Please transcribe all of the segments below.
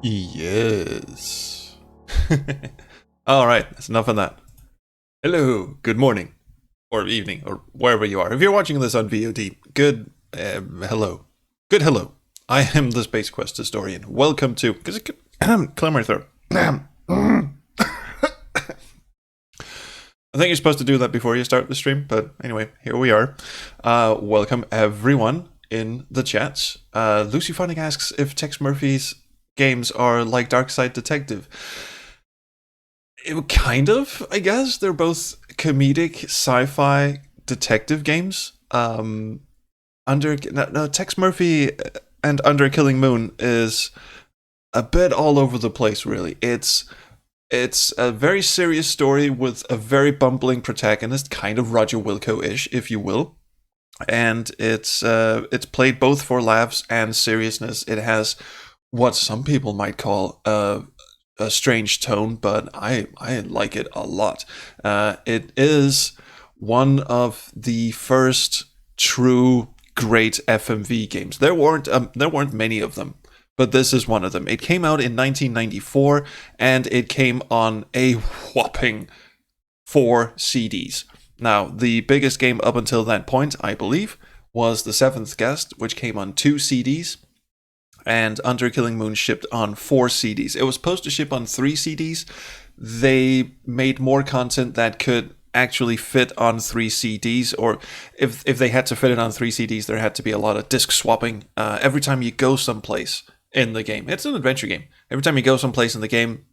Yes. All right, that's enough of that. Hello, good morning, or evening, or wherever you are. If you're watching this on VOD, good hello. Good hello. I am the Space Quest historian. Welcome to... Because it could... clear my throat. I think you're supposed to do that before you start the stream, but anyway, here we are. Welcome everyone in the chats. Lucy Funning asks if Tex Murphy's games are like Darkside Detective. Kind of, I guess. They're both comedic sci-fi detective games. Tex Murphy and Under a Killing Moon is a bit all over the place, really. It's a very serious story with a very bumbling protagonist, kind of Roger Wilco-ish, if you will. And it's played both for laughs and seriousness. It has what some people might call a strange tone, but I like it a lot. It is one of the first true great FMV games. There weren't many of them, but this is one of them. It came out in 1994, and it came on a whopping 4 CDs. Now, the biggest game up until that point, I believe, was The Seventh Guest, which came on 2 CDs. And Under Killing Moon shipped on 4 CDs. It was supposed to ship on 3 CDs. They made more content that could actually fit on 3 CDs, or if they had to fit it on 3 CDs, there had to be a lot of disc swapping. Every time you go someplace in the game, it's an adventure game. Every time you go someplace in the game,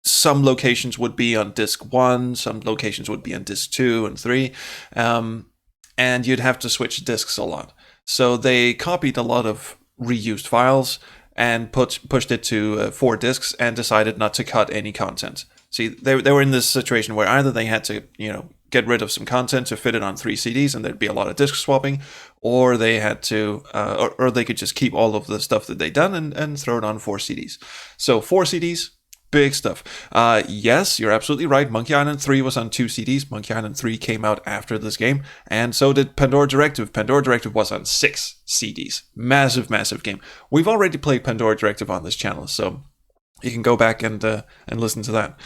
some locations would be on disc 1, some locations would be on disc 2 and 3, and you'd have to switch discs a lot. So they copied a lot of reused files and pushed it to 4 discs and decided not to cut any content. See, they were in this situation where either they had to, get rid of some content to fit it on 3 CDs and there'd be a lot of disc swapping, or they had to, or they could just keep all of the stuff that they'd done and throw it on 4 CDs. So 4 CDs, big stuff. Yes, you're absolutely right. Monkey Island 3 was on 2 CDs. Monkey Island 3 came out after this game, and so did Pandora Directive. Pandora Directive was on 6 CDs. Massive, massive game. We've already played Pandora Directive on this channel, so you can go back and listen to that.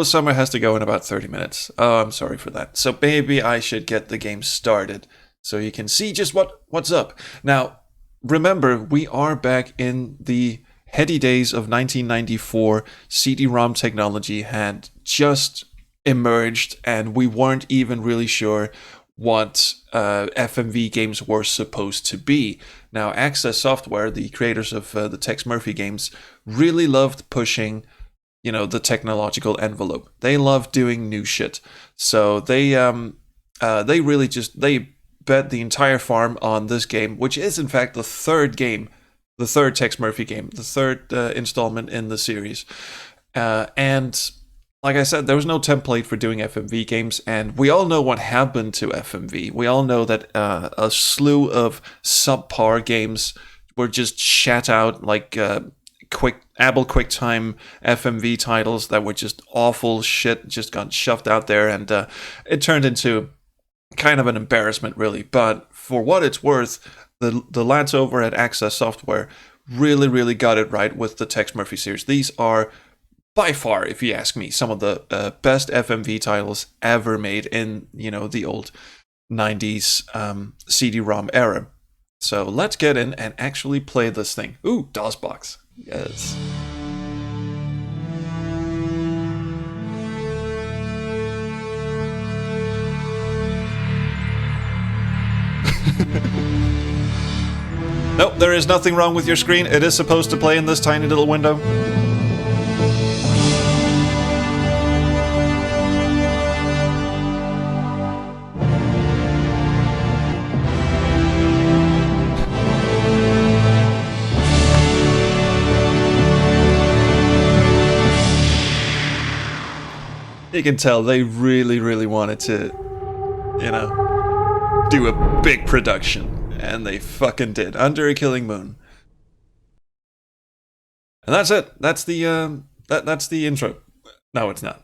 Summer has to go in about 30 minutes. Oh, I'm sorry for that. So maybe I should get the game started so you can see just what's up. Now, remember, we are back in the heady days of 1994. CD-ROM technology had just emerged, and we weren't even really sure what FMV games were supposed to be. Now, Access Software, the creators of the Tex Murphy games, really loved pushing, the technological envelope. They loved doing new shit. So they really they bet the entire farm on this game, which is in fact the third Tex Murphy game, the third installment in the series. And like I said, there was no template for doing FMV games, and we all know what happened to FMV. We all know that a slew of subpar games were just shat out, like Apple QuickTime FMV titles that were just awful shit, just got shoved out there, and it turned into kind of an embarrassment, really. But for what it's worth, the lads over at Access Software really, really got it right with the Tex Murphy series. These are, by far, if you ask me, some of the best FMV titles ever made in, the old 90s CD-ROM era. So let's get in and actually play this thing. Ooh, DOSBox. Yes. Nope, there is nothing wrong with your screen. It is supposed to play in this tiny little window. You can tell they really, really wanted to, do a big production, and they fucking did. Under a Killing Moon. And that's it. That's the that's the intro. No, it's not.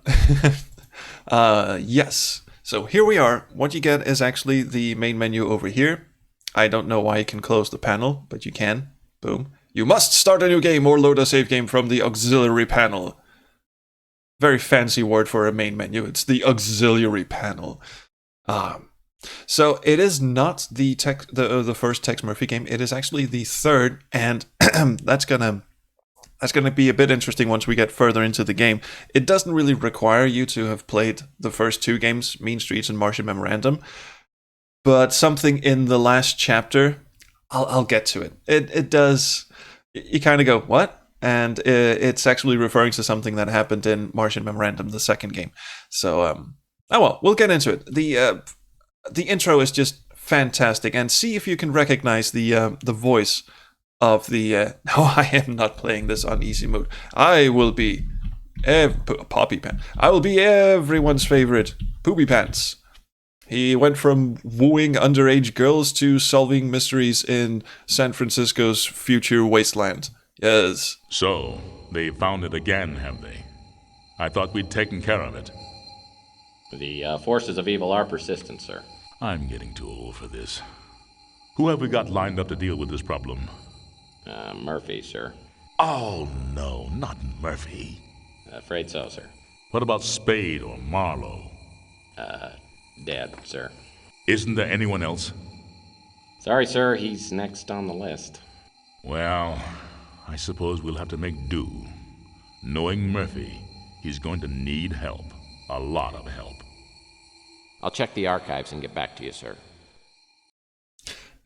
Yes. So here we are. What you get is actually the main menu over here. I don't know why you can close the panel, but you can. Boom. You must start a new game or load a save game from the auxiliary panel. Very fancy word for a main menu. It's the auxiliary panel. So it is not the first Tex Murphy game. It is actually the third, and that's gonna be a bit interesting once we get further into the game. It doesn't really require you to have played the first two games, Mean Streets and Martian Memorandum, but something in the last chapter, I'll get to it. It does. You kind of go, what? And it's actually referring to something that happened in Martian Memorandum, the second game. So, we'll get into it. The intro is just fantastic, and see if you can recognize the voice of the. No, I am not playing this on easy mode. I will be Poppy Pants. I will be everyone's favorite Poopy Pants. He went from wooing underage girls to solving mysteries in San Francisco's future wasteland. Yes. So, they found it again, have they? I thought we'd taken care of it. The forces of evil are persistent, sir. I'm getting too old for this. Who have we got lined up to deal with this problem? Murphy, sir. Oh, no, not Murphy. Afraid so, sir. What about Spade or Marlowe? Dead, sir. Isn't there anyone else? Sorry, sir, he's next on the list. Well, I suppose we'll have to make do. Knowing Murphy, he's going to need help. A lot of help. I'll check the archives and get back to you, sir.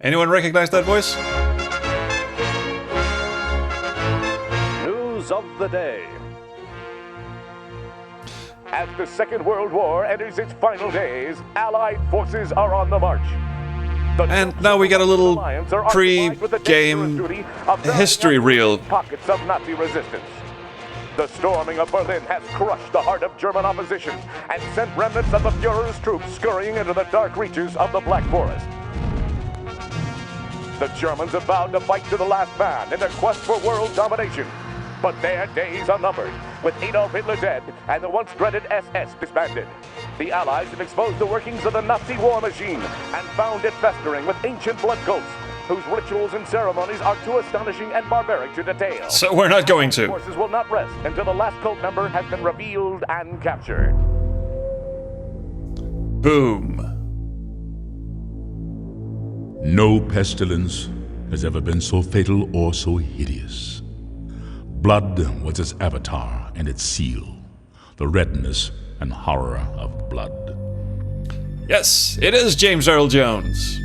Anyone recognize that voice? News of the day. As the Second World War enters its final days, Allied forces are on the march. And now we get a little pre-game history reel. Pockets of Nazi resistance. The storming of Berlin has crushed the heart of German opposition and sent remnants of the Fuhrer's troops scurrying into the dark reaches of the Black Forest. The Germans have vowed to fight to the last man in their quest for world domination. But their days are numbered, with Adolf Hitler dead and the once dreaded SS disbanded. The Allies have exposed the workings of the Nazi war machine and found it festering with ancient blood cults, whose rituals and ceremonies are too astonishing and barbaric to detail. So we're not going to. Forces will not rest until the last cult member has been revealed and captured. Boom. No pestilence has ever been so fatal or so hideous. Blood was its avatar and its seal, the redness and horror of blood. Yes, it is James Earl Jones.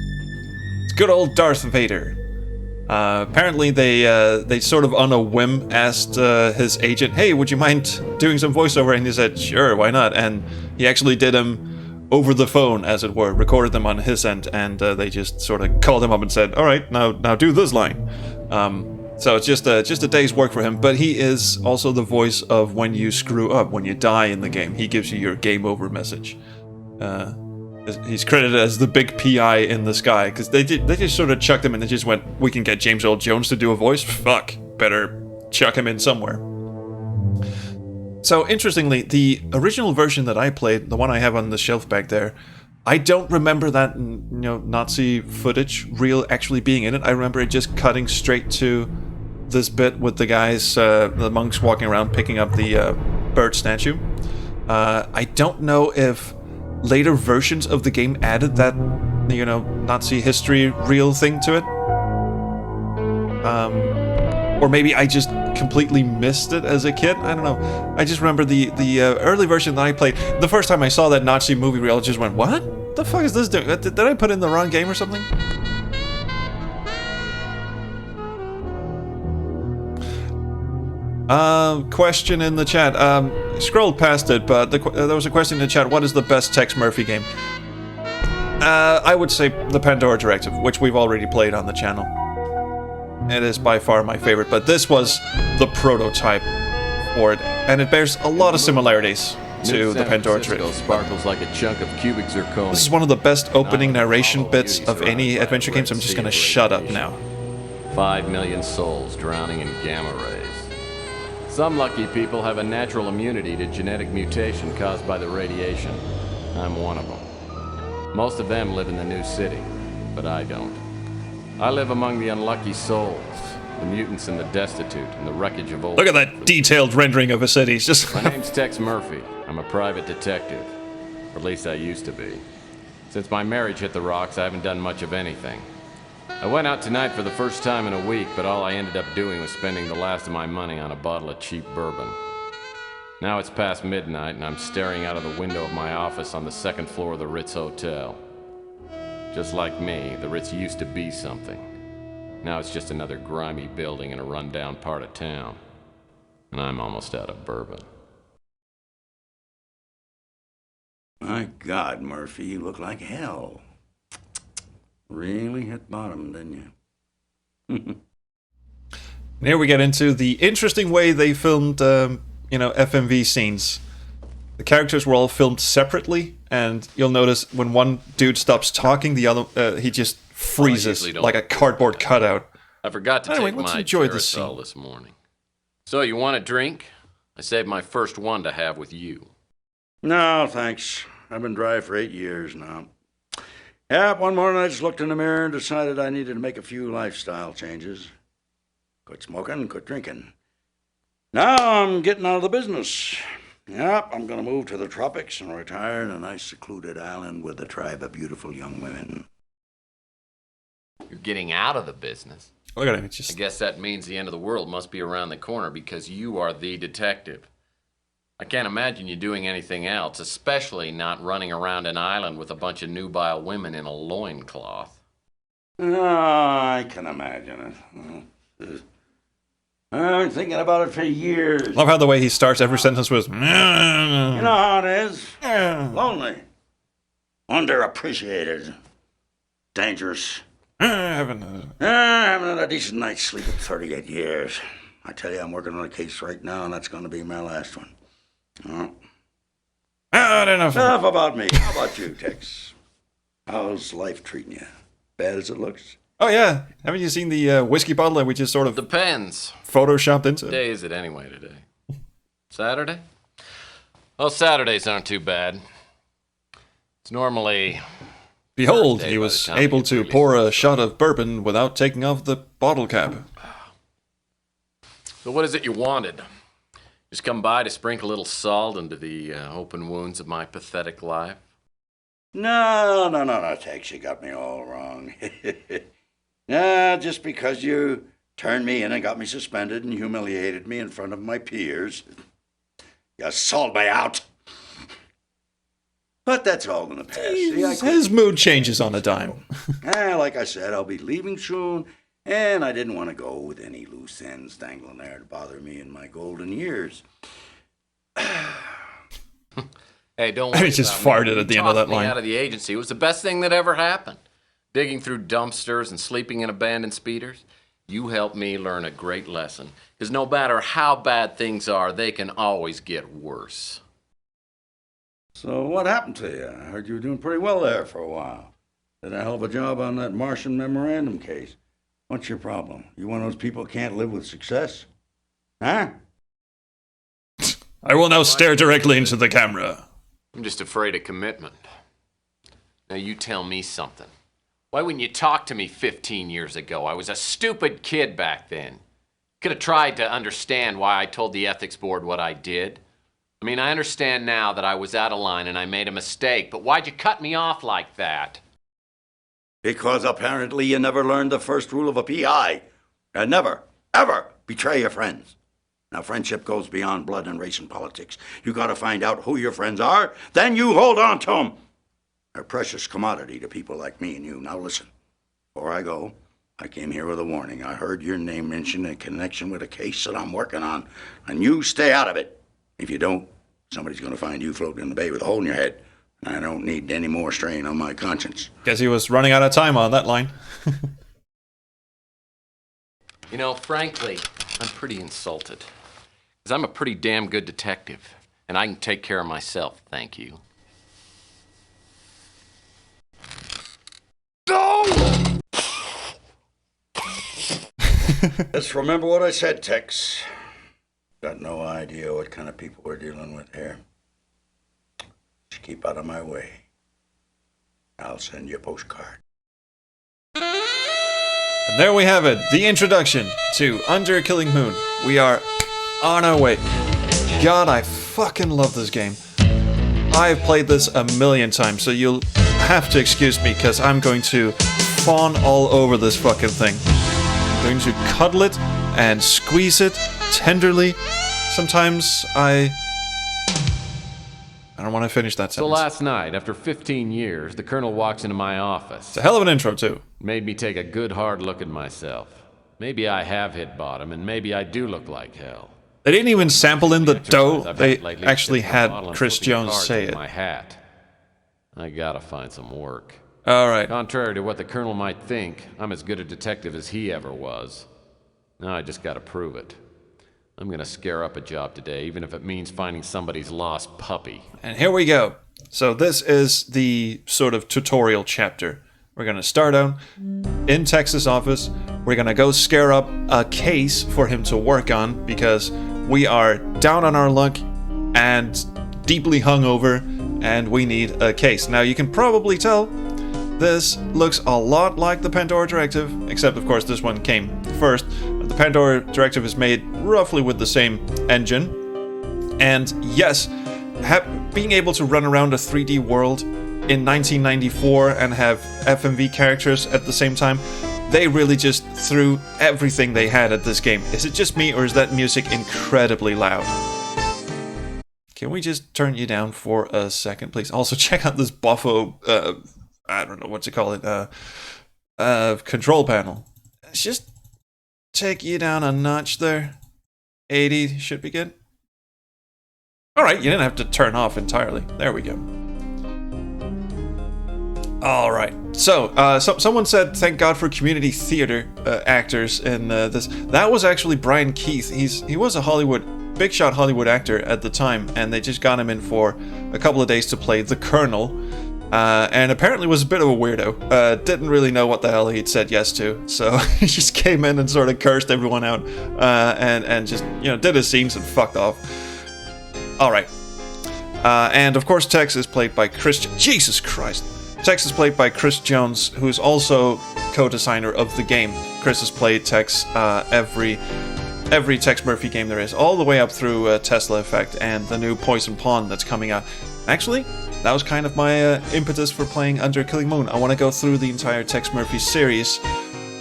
It's good old Darth Vader. Apparently they sort of on a whim asked his agent, hey, would you mind doing some voiceover? And he said, sure, why not? And he actually did them over the phone, as it were, recorded them on his end, and they just sort of called him up and said, all right, now do this line. So it's just a day's work for him, but he is also the voice of when you screw up, when you die in the game. He gives you your game over message. He's credited as the big PI in the sky, because they just sort of chucked him and they just went, we can get James Earl Jones to do a voice? Fuck, better chuck him in somewhere. So interestingly, the original version that I played, the one I have on the shelf back there, I don't remember that Nazi footage reel actually being in it. I remember it just cutting straight to this bit with the guys, the monks walking around picking up the bird statue. I don't know if later versions of the game added that, Nazi history reel thing to it. Or maybe I just completely missed it as a kid. I don't know. I just remember the early version that I played. The first time I saw that Nazi movie reel, I just went, what the fuck is this doing? Did I put in the wrong game or something? Question in the chat. Scrolled past it, but there was a question in the chat. What is the best Tex Murphy game? I would say the Pandora Directive, which we've already played on the channel. It is by far my favorite, but this was the prototype for it, and it bears a lot of similarities to the Pandora Directive. Sparkles like a chunk of cubic zirconia. This is one of the best opening narration bits of any adventure game, so I'm just gonna shut up now. 5 million souls drowning in gamma rays. Some lucky people have a natural immunity to genetic mutation caused by the radiation. I'm one of them. Most of them live in the new city, but I don't. I live among the unlucky souls, The mutants and the destitute and the wreckage of old... Look at that detailed rendering of a city. It's just... My name's Tex Murphy. I'm a private detective. Or at least I used to be. Since my marriage hit the rocks, I haven't done much of anything. I went out tonight for the first time in a week, but all I ended up doing was spending the last of my money on a bottle of cheap bourbon. Now it's past midnight, and I'm staring out of the window of my office on the second floor of the Ritz Hotel. Just like me, the Ritz used to be something. Now it's just another grimy building in a rundown part of town. And I'm almost out of bourbon. My God, Murphy, you look like hell. Really hit bottom, didn't you? And here we get into the interesting way they filmed, FMV scenes. The characters were all filmed separately, and you'll notice when one dude stops talking, the other, he just freezes like a cardboard cutout. I forgot to Anyway, take let's my enjoy the scene. Geritol this morning. So, you want a drink? I saved my first one to have with you. No, thanks. I've been dry for 8 years now. Yeah, one morning I just looked in the mirror and decided I needed to make a few lifestyle changes. Quit smoking, quit drinking. Now I'm getting out of the business. Yep, I'm going to move to the tropics and retire in a nice secluded island with a tribe of beautiful young women. You're getting out of the business. Look at him, it's I just... guess that means the end of the world must be around the corner because you are the detective. I can't imagine you doing anything else, especially not running around an island with a bunch of nubile women in a loincloth. Oh, I can imagine it. I've been thinking about it for years. Love how the way he starts every sentence with... You know how it is. Lonely. Underappreciated. Dangerous. Having Haven't had a decent night's sleep in 38 years. I tell you, I'm working on a case right now, and that's going to be my last one. enough. Enough about me. How about you, Tex? How's life treating you? Bad as it looks? Oh yeah, haven't you seen the whiskey bottle that we just sort of Depends. photoshopped into? What day is it anyway today? Saturday? Well, Saturdays aren't too bad. It's normally... Behold, Thursday he by was the time able you to release pour it. a shot of bourbon without taking off the bottle cap. So what is it you wanted? Just come by to sprinkle a little salt into the open wounds of my pathetic life? No, Tex, you got me all wrong. Just because you turned me in and got me suspended and humiliated me in front of my peers. You sold me out. But that's all gonna pass. See, His mood changes on a dime. Like I said, I'll be leaving soon, and I didn't want to go with any loose ends dangling there to bother me in my golden years. Hey, don't He worry just about me. farted at the You end of that talked me line. out of the agency. It was the best thing that ever happened. Digging through dumpsters and sleeping in abandoned speeders. You helped me learn a great lesson. Because no matter how bad things are, they can always get worse. So what happened to you? I heard you were doing pretty well there for a while. Did a hell of a job on that Martian memorandum case. What's your problem? You one of those people who can't live with success? Huh? I will now stare directly into the camera. I'm just afraid of commitment. Now you tell me something. Why wouldn't you talk to me 15 years ago? I was a stupid kid back then. Could have tried to understand why I told the ethics board what I did. I mean, I understand now that I was out of line and I made a mistake, but why'd you cut me off like that? Because apparently you never learned the first rule of a PI. And never, ever betray your friends. Now, friendship goes beyond blood and race and politics. You gotta find out who your friends are, then you hold on to them. They're a precious commodity to people like me and you. Now listen, before I go, I came here with a warning. I heard your name mentioned in connection with a case that I'm working on, and you stay out of it. If you don't, somebody's gonna find you floating in the bay with a hole in your head. I don't need any more strain on my conscience. Guess he was running out of time on that line. You know, frankly, I'm pretty insulted. Because I'm a pretty damn good detective, and I can take care of myself, thank you. Just remember what I said, Tex. Got no idea what kind of people we're dealing with here. Just keep out of my way. I'll send you a postcard. And there we have it, the introduction to Under a Killing Moon. We are on our way. God, I fucking love this game. I've played this a million times, so you'll have to excuse me, because I'm going to fawn all over this fucking thing. I'm going to cuddle it and squeeze it tenderly. Sometimes I don't want to finish that So sentence. last night, after 15 years, the Colonel walks into my office. It's a hell of an intro, too. Made me take a good hard look at myself. Maybe I have hit bottom, and maybe I do look like hell. They didn't even sample in the dough. I've They had lately actually sits in a bottle had and Chris flipping Jones cards say with it. My hat. I gotta find some work. Alright. Contrary to what the Colonel might think, I'm as good a detective as he ever was. Now I just gotta prove it. I'm gonna scare up a job today, even if it means finding somebody's lost puppy. And here we go. So this is the sort of tutorial chapter. We're going to start out in Tex's office. We're going to go scare up a case for him to work on, because we are down on our luck and deeply hungover, and we need a case. Now, you can probably tell this looks a lot like the Pandora Directive, except, of course, this one came first. The Pandora Directive is made roughly with the same engine. And yes, being able to run around a 3D world in 1994 and have FMV characters at the same time, they really just threw everything they had at this game. Is it just me, or is that music incredibly loud? Can we just turn you down for a second, please? Also, check out this buffo, I don't know what to call it, control panel. Let's just take you down a notch there. 80 should be good. Alright, you didn't have to turn off entirely. There we go. Alright, so, someone said, thank God for community theater actors in this. That was actually Brian Keith. He was a big shot Hollywood actor at the time, and they just got him in for a couple of days to play the Colonel, and apparently was a bit of a weirdo. Didn't really know what the hell he'd said yes to, so he just came in and sort of cursed everyone out, and just, did his scenes and fucked off. Alright. And of course Tex is played by Jesus Christ. Tex is played by Chris Jones, who's also co-designer of the game. Chris has played Tex every Tex Murphy game there is, all the way up through Tesla Effect and the new Poison Pawn that's coming out. Actually, that was kind of my impetus for playing Under Killing Moon. I want to go through the entire Tex Murphy series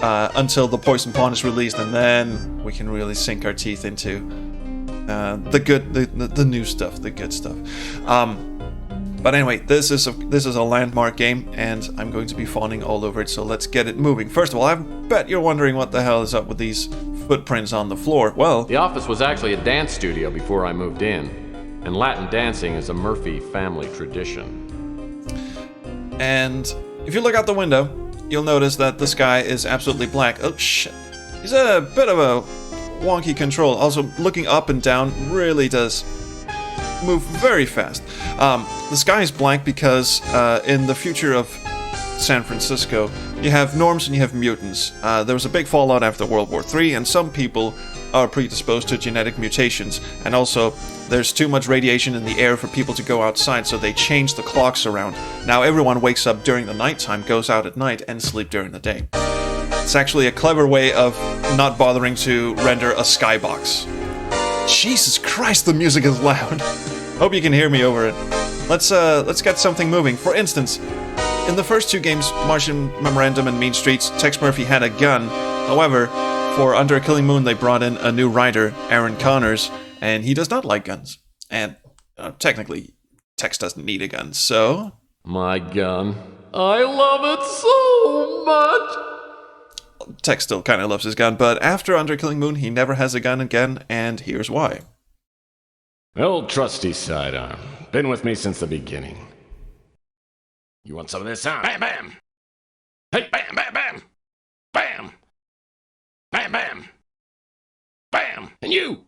until the Poison Pawn is released, and then we can really sink our teeth into the new stuff, the good stuff. But anyway, this is a landmark game, and I'm going to be fawning all over it, so let's get it moving. First of all, I bet you're wondering what the hell is up with these footprints on the floor. Well, The office was actually a dance studio before I moved in, and Latin dancing is a Murphy family tradition. and if you look out the window, you'll notice that the sky is absolutely black. Oh shit. He's a bit of a wonky control. Also, looking up and down really does move very fast. The sky is black because in the future of San Francisco, you have norms and you have mutants. There was a big fallout after World War III, and some people are predisposed to genetic mutations, and also there's too much radiation in the air for people to go outside, so they change the clocks around. Now everyone wakes up during the nighttime, goes out at night, and sleep during the day. It's actually a clever way of not bothering to render a skybox. Jesus Christ, the music is loud. Hope you can hear me over it. Let's get something moving. For instance, in the first two games, Martian Memorandum and Mean Streets, Tex Murphy had a gun. However, for Under a Killing Moon, they brought in a new writer, Aaron Connors, and he does not like guns. And technically, Tex doesn't need a gun, so... My gun. I love it so much! Tex still kind of loves his gun, but after Under Killing Moon, he never has a gun again, and here's why. Old trusty sidearm. Been with me since the beginning. You want some of this, huh? Bam, bam! Hey, bam, bam, bam! Bam! Bam, bam! Bam! And you!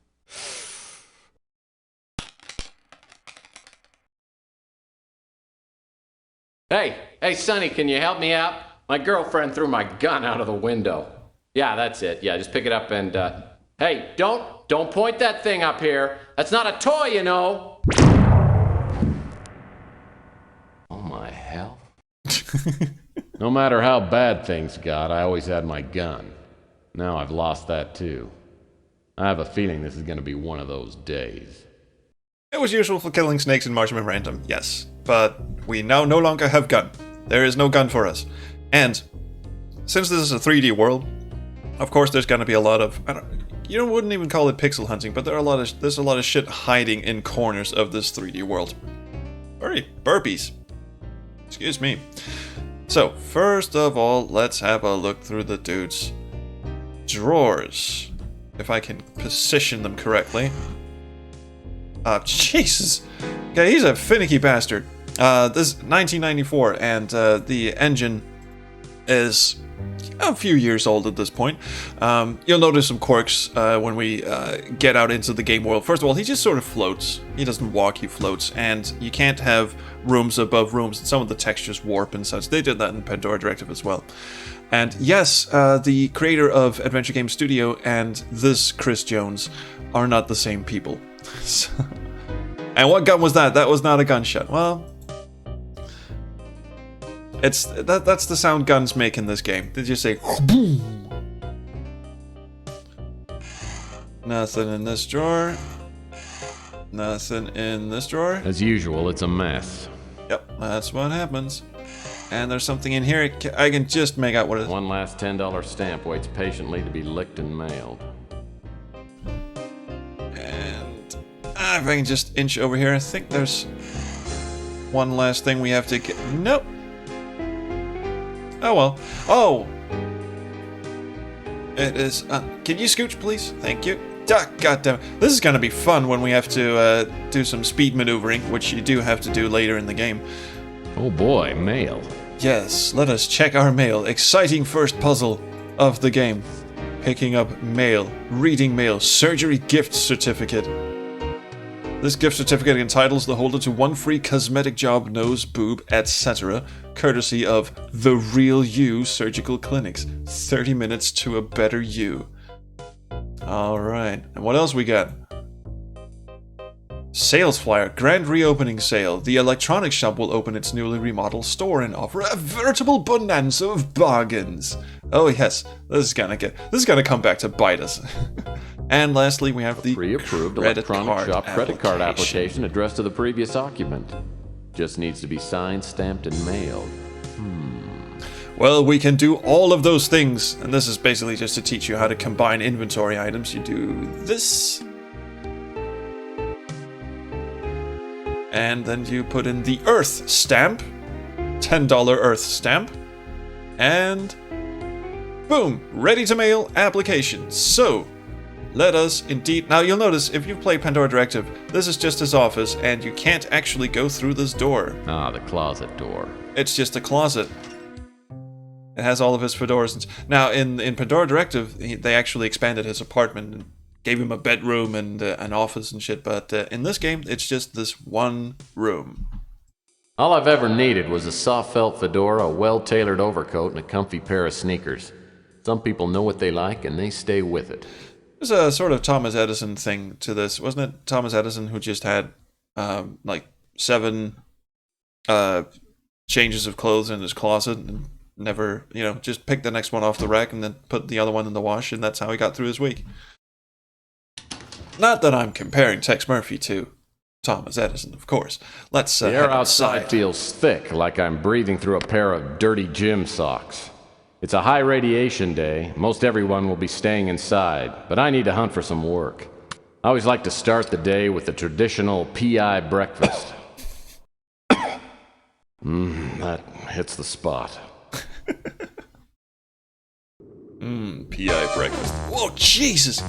Hey, Sonny, can you help me out? My girlfriend threw my gun out of the window. Yeah, that's it. Yeah, just pick it up and, hey, don't point that thing up here. That's not a toy, you know. Oh, my hell. No matter how bad things got, I always had my gun. Now I've lost that too. I have a feeling this is going to be one of those days. It was useful for killing snakes in Martian Memorandum, yes. But we now no longer have gun. There is no gun for us. And since this is a 3D world, of course there's going to be a lot of... you wouldn't even call it pixel hunting, but there's a lot of shit hiding in corners of this 3D world. Burpees. Excuse me. So, first of all, let's have a look through the dude's drawers. If I can position them correctly. Jesus. Okay, he's a finicky bastard. This is 1994, and the engine is a few years old at this point. You'll notice some quirks when we get out into the game world. First of all, he just sort of floats. He doesn't walk, he floats. And you can't have rooms above rooms. And some of the textures warp and such. They did that in Pandora Directive as well. And yes, the creator of Adventure Game Studio and this Chris Jones are not the same people. And what gun was that? That was not a gunshot. Well... that's the sound guns make in this game. They just say boom. Nothing in this drawer. Nothing in this drawer. As usual, it's a mess. Yep, that's what happens. And there's something in here. I can just make out what it is. One last $10 stamp waits patiently to be licked and mailed. And if I can just inch over here, I think there's one last thing we have to get. Nope. Oh well. Oh! It is... can you scooch, please? Thank you. God damn it. This is gonna be fun when we have to do some speed maneuvering, which you do have to do later in the game. Oh boy, mail. Yes, let us check our mail. Exciting first puzzle of the game. Picking up mail. Reading mail. Surgery gift certificate. This gift certificate entitles the holder to one free cosmetic job, nose, boob, etc., courtesy of The Real You Surgical Clinics. 30 minutes to a better you. Alright, and what else we got? Sales flyer, grand reopening sale. The electronics shop will open its newly remodeled store and offer a veritable bonanza of bargains. Oh yes, this is gonna come back to bite us. And lastly, we have the pre-approved electronic shop credit card application addressed to the previous occupant. Just needs to be signed, stamped, and mailed. Well, we can do all of those things, and this is basically just to teach you how to combine inventory items. You do this, and then you put in the Earth stamp, $10 Earth stamp, and boom, ready to mail application. So, let us indeed... Now, you'll notice, if you play Pandora Directive, this is just his office, and you can't actually go through this door. Ah, the closet door. It's just a closet. It has all of his fedoras. Now, in Pandora Directive, they actually expanded his apartment and gave him a bedroom and an office and shit, but in this game, it's just this one room. All I've ever needed was a soft felt fedora, a well-tailored overcoat, and a comfy pair of sneakers. Some people know what they like, and they stay with it. There's a sort of Thomas Edison thing to this, wasn't it? Thomas Edison who just had, like, 7 changes of clothes in his closet and never, just picked the next one off the rack and then put the other one in the wash, and that's how he got through his week. Not that I'm comparing Tex Murphy to Thomas Edison, of course. Let's the air outside feels thick, like I'm breathing through a pair of dirty gym socks. It's a high radiation day. Most everyone will be staying inside, but I need to hunt for some work. I always like to start the day with the traditional PI breakfast. That hits the spot. PI breakfast. Whoa, Jesus!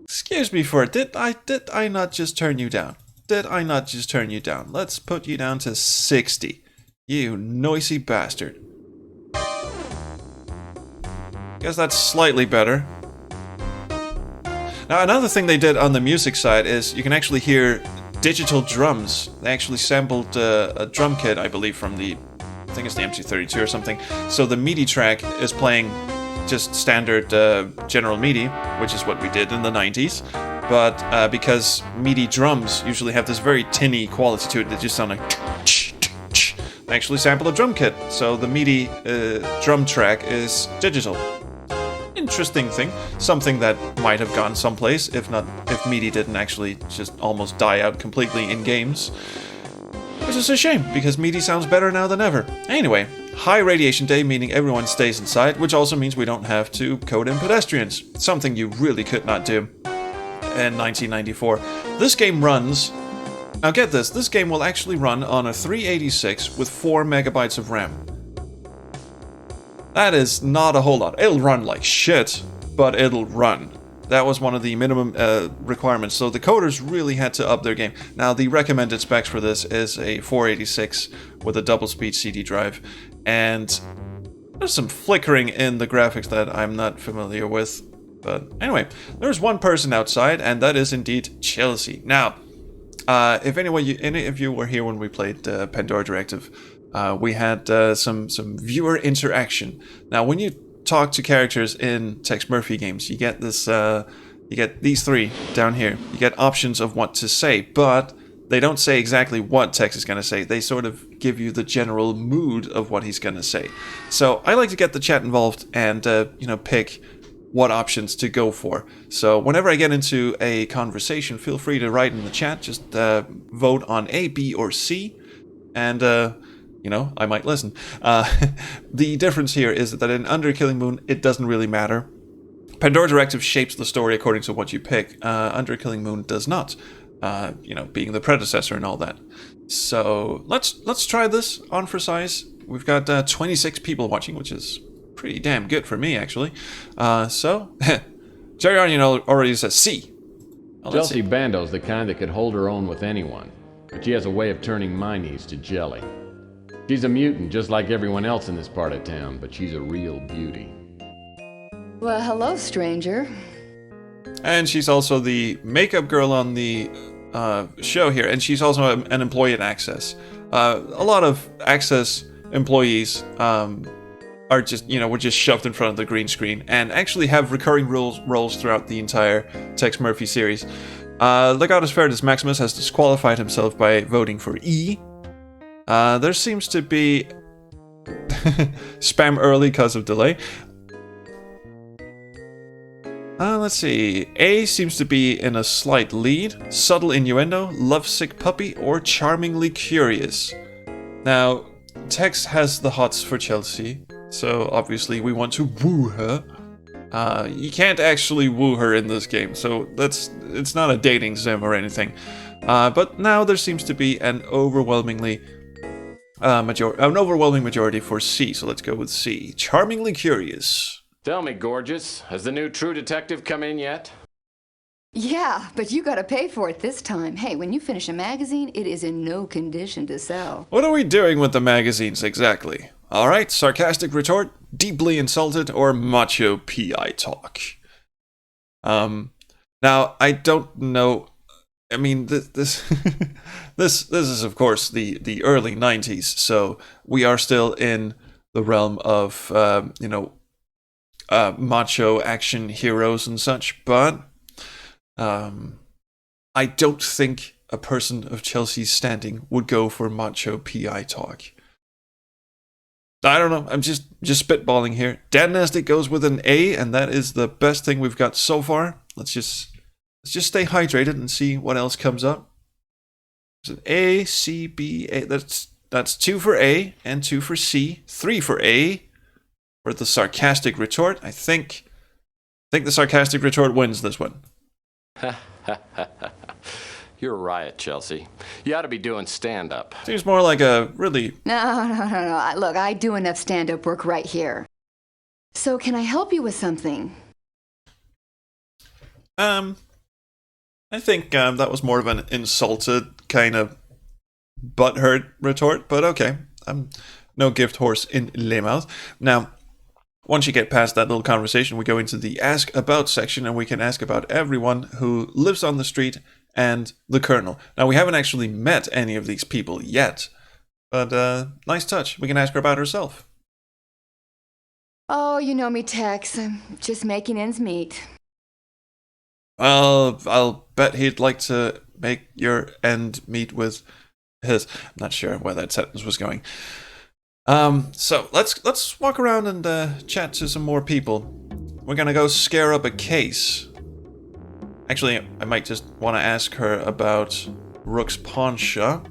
Excuse me for it. Did I not just turn you down? Did I not just turn you down? Let's put you down to 60. You noisy bastard. Guess that's slightly better. Now, another thing they did on the music side is you can actually hear digital drums. They actually sampled a drum kit, I believe, from I think it's the MC32 or something. So the MIDI track is playing just standard general MIDI, which is what we did in the 90s. But because MIDI drums usually have this very tinny quality to it, they just sound like... actually sample a drum kit, so the MIDI drum track is digital. Interesting thing, something that might have gone someplace if MIDI didn't actually just almost die out completely in games. Which is a shame, because MIDI sounds better now than ever. Anyway, high radiation day, meaning everyone stays inside, which also means we don't have to code in pedestrians, something you really could not do in 1994. This game runs... Now get this game will actually run on a 386 with 4 megabytes of RAM. That is not a whole lot. It'll run like shit, but it'll run. That was one of the minimum requirements, so the coders really had to up their game. Now, the recommended specs for this is a 486 with a double-speed CD drive, and there's some flickering in the graphics that I'm not familiar with. But anyway, there's one person outside, and that is indeed Chelsea. Now, if any of you were here when we played Pandora Directive, we had some viewer interaction. Now, when you talk to characters in Tex Murphy games, you get this you get these three down here. You get options of what to say, but they don't say exactly what Tex is going to say. They sort of give you the general mood of what he's going to say. So I like to get the chat involved and pick what options to go for. So whenever I get into a conversation, feel free to write in the chat. Just vote on A, B, or C, and I might listen. The difference here is that in Under Killing Moon, it doesn't really matter. Pandora Directive shapes the story according to what you pick. Under Killing Moon does not. Being the predecessor and all that. So let's try this on for size. We've got 26 people watching, which is pretty damn good for me, actually. So Jerry Onion already says C. Well, Chelsea Bando's the kind that could hold her own with anyone, but she has a way of turning my knees to jelly. She's a mutant, just like everyone else in this part of town, but she's a real beauty. Well, hello, stranger. And she's also the makeup girl on the show here, and she's also an employee at Access. A lot of Access employees are just, were just shoved in front of the green screen, and actually have recurring roles throughout the entire Tex Murphy series. Legatus Veritas Maximus has disqualified himself by voting for E. There seems to be spam early because of delay. Let's see. A seems to be in a slight lead. Subtle innuendo, lovesick puppy, or charmingly curious. Now, Tex has the hots for Chelsea, so obviously we want to woo her. You can't actually woo her in this game, so it's not a dating sim or anything. But now there seems to be an overwhelming majority for C, so let's go with C. Charmingly curious. Tell me, gorgeous, has the new True Detective come in yet? Yeah, but you gotta pay for it this time. Hey, when you finish a magazine, it is in no condition to sell. What are we doing with the magazines exactly? Alright, sarcastic retort, deeply insulted, or macho PI talk? Now, I don't know. I mean, this this is of course the early 90s, so we are still in the realm of macho action heroes and such, but I don't think a person of Chelsea's standing would go for macho PI talk. I don't know, I'm just spitballing here. Dan Nastic goes with an A, and that is the best thing we've got so far. Let's just stay hydrated and see what else comes up. There's an A, C, B, A. That's 2 for A and 2 for C, 3 for A. For the sarcastic retort, I think the sarcastic retort wins this one. You're a riot, Chelsea. You ought to be doing stand-up. Seems more like a really... No. Look, I do enough stand-up work right here. So can I help you with something? I think that was more of an insulted kind of butthurt retort, but okay. I'm no gift horse in lay mouth. Now, once you get past that little conversation, we go into the Ask About section, and we can ask about everyone who lives on the street and the Colonel. Now, we haven't actually met any of these people yet, but nice touch. We can ask her about herself. Oh, you know me, Tex. I'm just making ends meet. Well, I'll bet he'd like to make your end meet with his. I'm not sure where that sentence was going. So let's walk around and chat to some more people. We're gonna go scare up a case. Actually, I might just want to ask her about Rook's pawn shop.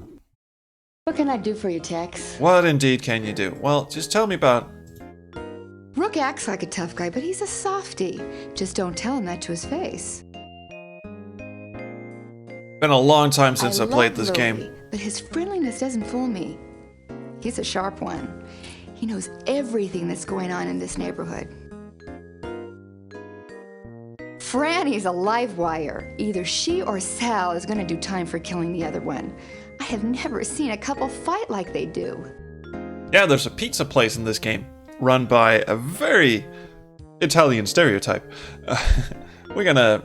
What can I do for you, Tex? What indeed can you do? Well, just tell me about... Rook acts like a tough guy, but he's a softie. Just don't tell him that to his face. Been a long time since I played love this Louie, game. but his friendliness doesn't fool me. He's a sharp one. He knows everything that's going on in this neighborhood. Franny's a live wire. Either she or Sal is going to do time for killing the other one. I have never seen a couple fight like they do. Yeah, there's a pizza place in this game, run by a very Italian stereotype. We're gonna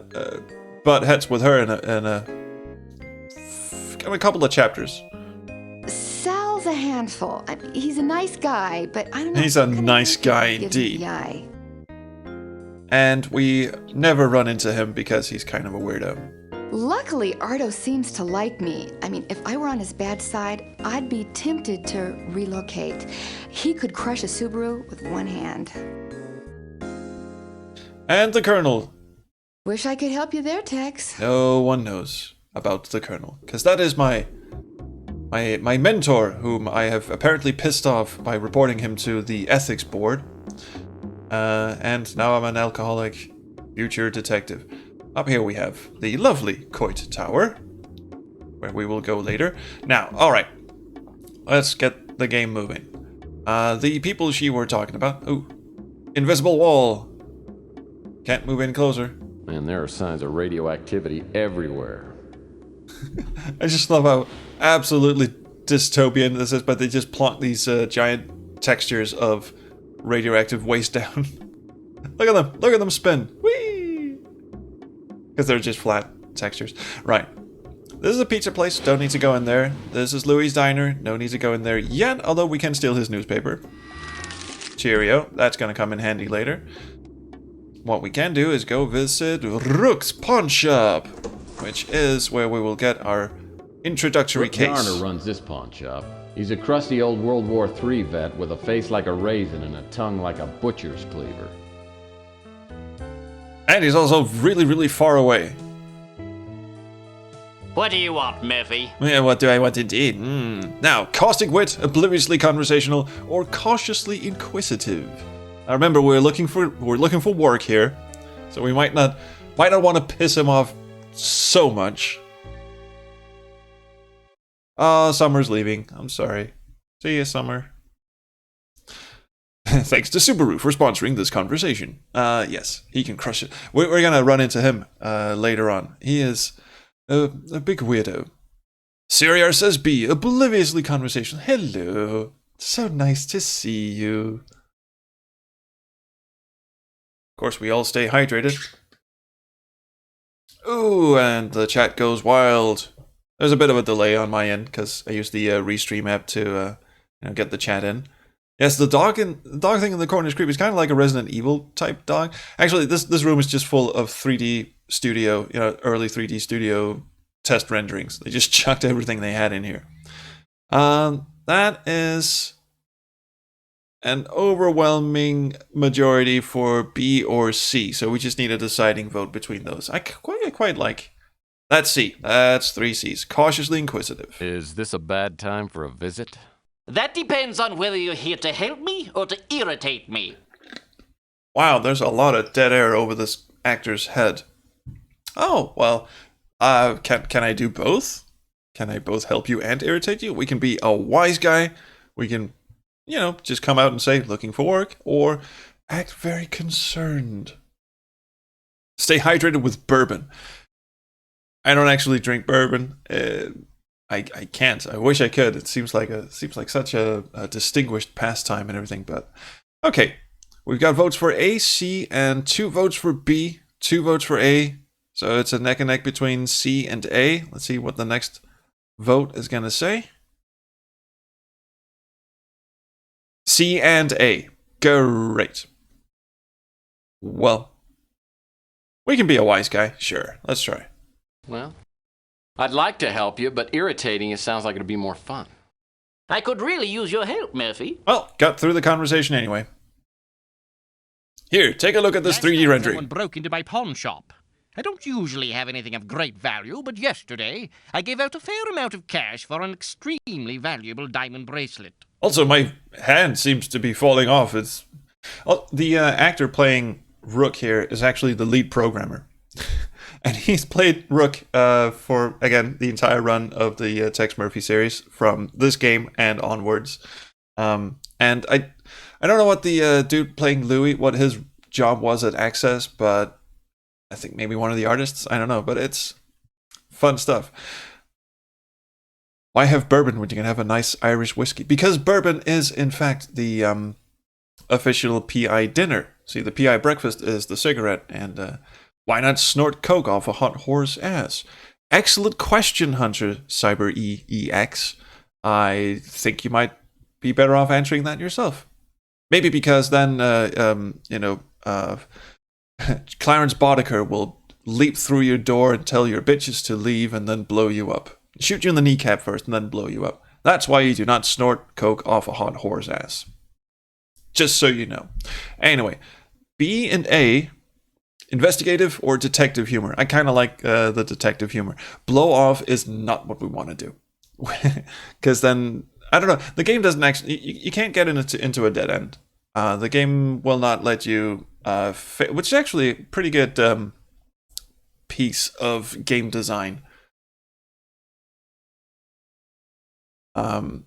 butt heads with her in a couple of chapters. Sal's a handful. He's a nice guy, but I don't know. He's a nice guy indeed. And we never run into him because he's kind of a weirdo. Luckily, Ardo seems to like me. I mean, if I were on his bad side, I'd be tempted to relocate. He could crush a Subaru with one hand. And the Colonel. Wish I could help you there, Tex. No one knows about the Colonel, because that is my mentor, whom I have apparently pissed off by reporting him to the ethics board. And now I'm an alcoholic future detective. Up here we have the lovely Coit Tower, where we will go later. Now, alright, let's get the game moving. The people she were talking about. Ooh, invisible wall. Can't move any closer. Man, there are signs of radioactivity everywhere. I just love how absolutely dystopian this is, but they just plonk these giant textures of radioactive waste down. Look at them spin. Whee! Because they're just flat textures. Right. This is a pizza place. Don't need to go in there. This is Louie's diner. No need to go in there yet, although we can steal his newspaper. Cheerio. That's going to come in handy later. What we can do is go visit Rook's pawn shop, which is where we will get our introductory case. Garner runs this pawn shop. He's a crusty old World War III vet with a face like a raisin and a tongue like a butcher's cleaver. And he's also really, really far away. What do you want, Murphy? Yeah, what do I want indeed? Now, caustic wit, obliviously conversational, or cautiously inquisitive. Now remember, we're looking for work here, so we might not want to piss him off so much. Oh, Summer's leaving. I'm sorry. See ya, Summer. Thanks to Subaru for sponsoring this conversation. Yes, he can crush it. We're gonna run into him later on. He is a big weirdo. Syriar says B, obliviously conversational. Hello. So nice to see you. Of course, we all stay hydrated. Ooh, and the chat goes wild. There's a bit of a delay on my end because I use the Restream app to get the chat in. Yes, the dog thing in the corner is creepy. It's kind of like a Resident Evil type dog. Actually, this room is just full of 3D studio, early 3D studio test renderings. They just chucked everything they had in here. That is an overwhelming majority for B or C. So we just need a deciding vote between those. I quite like. That's C. That's 3 C's. Cautiously inquisitive. Is this a bad time for a visit? That depends on whether you're here to help me or to irritate me. Wow, there's a lot of dead air over this actor's head. Oh, well, can I do both? Can I both help you and irritate you? We can be a wise guy. We can, just come out and say, looking for work, or act very concerned. Stay hydrated with bourbon. I don't actually drink bourbon. I can't. I wish I could. It seems like such a distinguished pastime and everything. But okay, we've got votes for A, C, and 2 votes for B, 2 votes for A. So it's a neck and neck between C and A. Let's see what the next vote is gonna say. C and A. Great. Well, we can be a wise guy. Sure, let's try. Well, I'd like to help you, but irritating you sounds like it'd be more fun. I could really use your help, Murphy. Well, got through the conversation anyway. Here, take a look at this 3D rendering. Someone broke into my pawn shop. I don't usually have anything of great value, but yesterday I gave out a fair amount of cash for an extremely valuable diamond bracelet. Also, my hand seems to be falling off. The actor playing Rook here is actually the lead programmer. And he's played Rook for, again, the entire run of the Tex Murphy series from this game and onwards. And I don't know what the dude playing Louis, what his job was at Access, but I think maybe one of the artists. I don't know, but it's fun stuff. Why have bourbon when you can have a nice Irish whiskey? Because bourbon is, in fact, the official PI dinner. See, the PI breakfast is the cigarette, and why not snort coke off a hot whore's ass? Excellent question, Hunter Cyber EEX. I think you might be better off answering that yourself. Maybe because then, Clarence Boddicker will leap through your door and tell your bitches to leave and then blow you up. Shoot you in the kneecap first and then blow you up. That's why you do not snort coke off a hot whore's ass. Just so you know. Anyway, B and A, investigative or detective humor. I kind of like the detective humor. Blow off is not what we want to do. Because then, I don't know, the game doesn't actually, you can't get into a dead end. The game will not let you, which is actually a pretty good piece of game design. In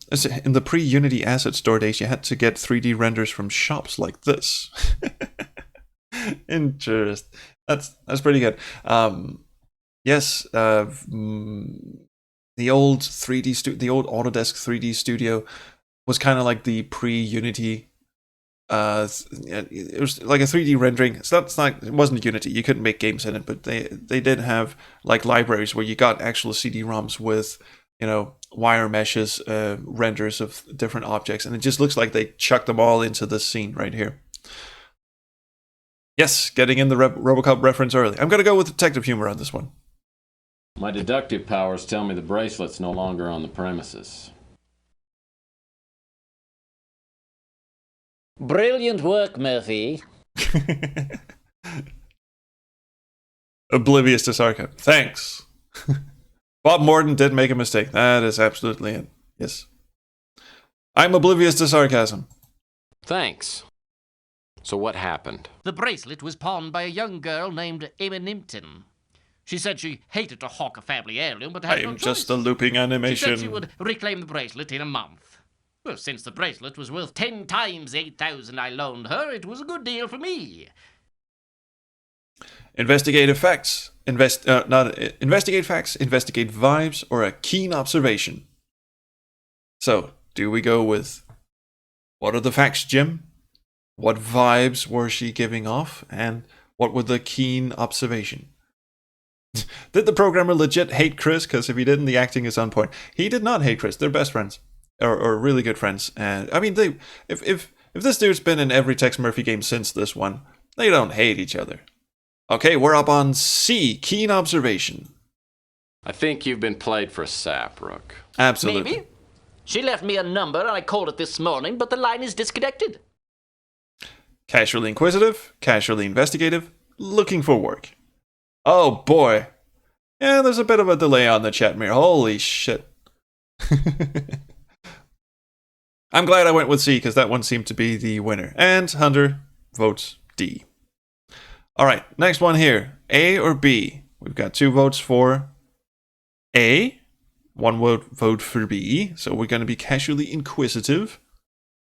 the pre-Unity asset store days, you had to get 3D renders from shops like this. Interest. That's pretty good. Yes, the old 3D the old Autodesk 3D Studio was kind of like the pre-Unity. It was like a 3D rendering. It's not. It wasn't Unity. You couldn't make games in it, but they did have like libraries where you got actual CD-ROMs with, wire meshes, renders of different objects, and it just looks like they chucked them all into this scene right here. Yes, getting in the RoboCop reference early. I'm gonna go with detective humor on this one. My deductive powers tell me the bracelet's no longer on the premises. Brilliant work, Murphy. Oblivious to sarcasm. Thanks. Bob Morton did make a mistake. That is absolutely it. Yes. I'm oblivious to sarcasm. Thanks. So what happened? The bracelet was pawned by a young girl named Amy Nimpton. She said she hated to hawk a family heirloom, but had no I'm choice. just a looping animation. She said she would reclaim the bracelet in a month. Well, since the bracelet was worth 10 times the 8,000 I loaned her, it was a good deal for me. Investigative facts. Investigate facts, investigate vibes, or a keen observation. So, do we go with what are the facts, Jim? What vibes were she giving off? And what were the keen observation? Did the programmer legit hate Chris? Because if he didn't, the acting is on point. He did not hate Chris. They're best friends. Or really good friends. And I mean, if this dude's been in every Tex Murphy game since this one, they don't hate each other. Okay, we're up on C, keen observation. I think you've been played for a sap, Rook. Absolutely. Maybe. She left me a number and I called it this morning, but the line is disconnected. Casually inquisitive, casually investigative, looking for work. Oh boy. Yeah, there's a bit of a delay on the chat mirror. Holy shit. I'm glad I went with C because that one seemed to be the winner. And Hunter votes D. Alright, next one here. A or B? We've got 2 votes for A. 1 vote for B. So we're going to be casually inquisitive.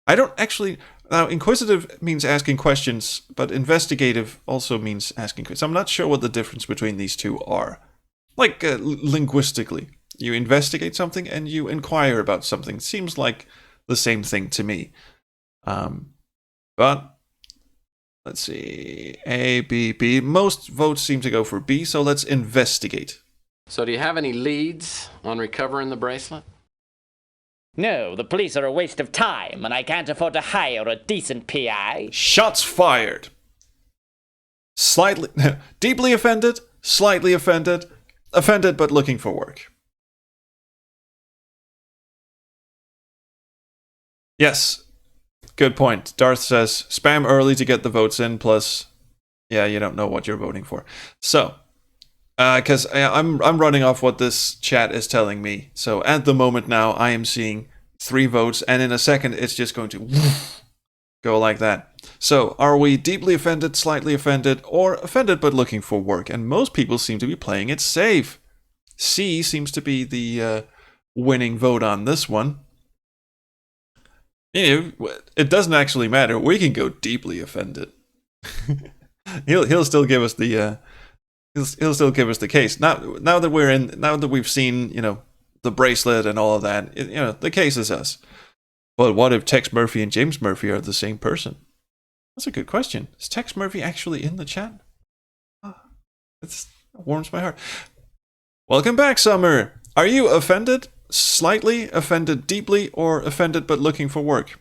I don't actually... Now, inquisitive means asking questions, but investigative also means asking questions. I'm not sure what the difference between these two are. Like, linguistically. You investigate something and you inquire about something. Seems like the same thing to me. But... let's see, A, B, B. Most votes seem to go for B, so let's investigate. So do you have any leads on recovering the bracelet? No, the police are a waste of time, and I can't afford to hire a decent PI. Shots fired. Slightly, deeply offended, slightly offended, offended but looking for work. Yes, good point. Darth says, spam early to get the votes in, plus, yeah, you don't know what you're voting for. So, because I'm running off what this chat is telling me. So at the moment now, I am seeing 3 votes, and in a second, it's just going to go like that. So, are we deeply offended, slightly offended, or offended but looking for work? And most people seem to be playing it safe. C seems to be the winning vote on this one. You know, it doesn't actually matter. We can go deeply offended. he'll still give us the he'll still give us the case. Now that we've seen, you know, the bracelet and all of that, you know, the case is us. But what if Tex Murphy and James Murphy are the same person? That's a good question. Is Tex Murphy actually in the chat? It warms my heart. Welcome back, Summer. Are you offended? Slightly, offended deeply, or offended but looking for work?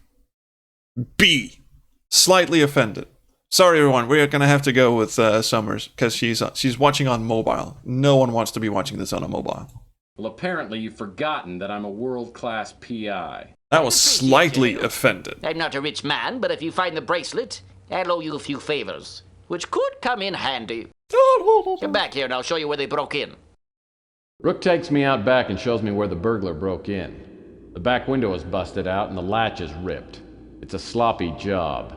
B. Slightly offended. Sorry, everyone. We're going to have to go with Summers because she's watching on mobile. No one wants to be watching this on a mobile. Well, apparently you've forgotten that I'm a world-class PI. That was slightly offended. I'm not a rich man, but if you find the bracelet, I'll owe you a few favors, which could come in handy. Come back here and I'll show you where they broke in. Rook takes me out back and shows me where the burglar broke in. The back window is busted out and the latch is ripped. It's a sloppy job.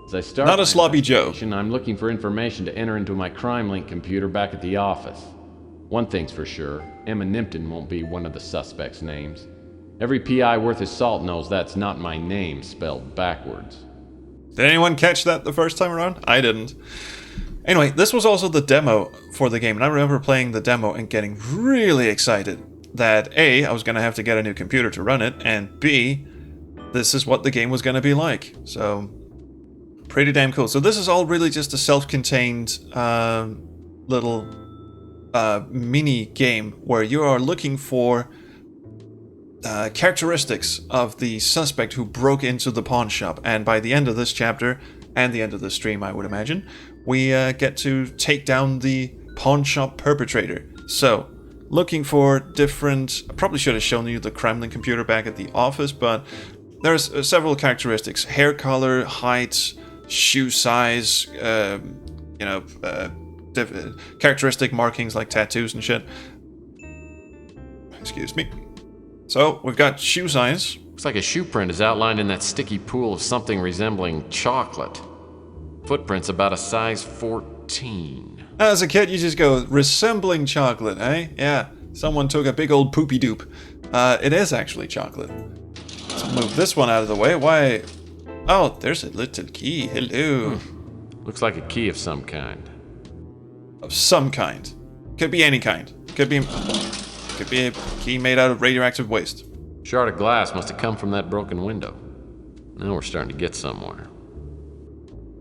As I start Not a sloppy Joe. I'm looking for information to enter into my CrimeLink computer back at the office. One thing's for sure, Emma Nimpton won't be one of the suspects' names. Every PI worth his salt knows that's not my name spelled backwards. Did anyone catch that the first time around? I didn't. Anyway, this was also the demo for the game, and I remember playing the demo and getting really excited that A, I was going to have to get a new computer to run it, and B, this is what the game was going to be like. So, pretty damn cool. So this is all really just a self-contained little mini game where you are looking for characteristics of the suspect who broke into the pawn shop, and by the end of this chapter and the end of the stream, I would imagine, we get to take down the pawn shop perpetrator. So, looking for different... I probably should have shown you the CrimeLink computer back at the office, but there's several characteristics: hair color, height, shoe size, characteristic markings like tattoos and shit. Excuse me. So, we've got shoe size. Looks like a shoe print is outlined in that sticky pool of something resembling chocolate. Footprints about a size 14. As a kid, you just go, resembling chocolate, eh? Yeah, someone took a big old poopy doop. It is actually chocolate. Let's move this one out of the way. Why? Oh, there's a little key. Hello. Looks like a key of some kind. Of some kind. Could be any kind. Could be a key made out of radioactive waste. Shard of glass must have come from that broken window. Now we're starting to get somewhere.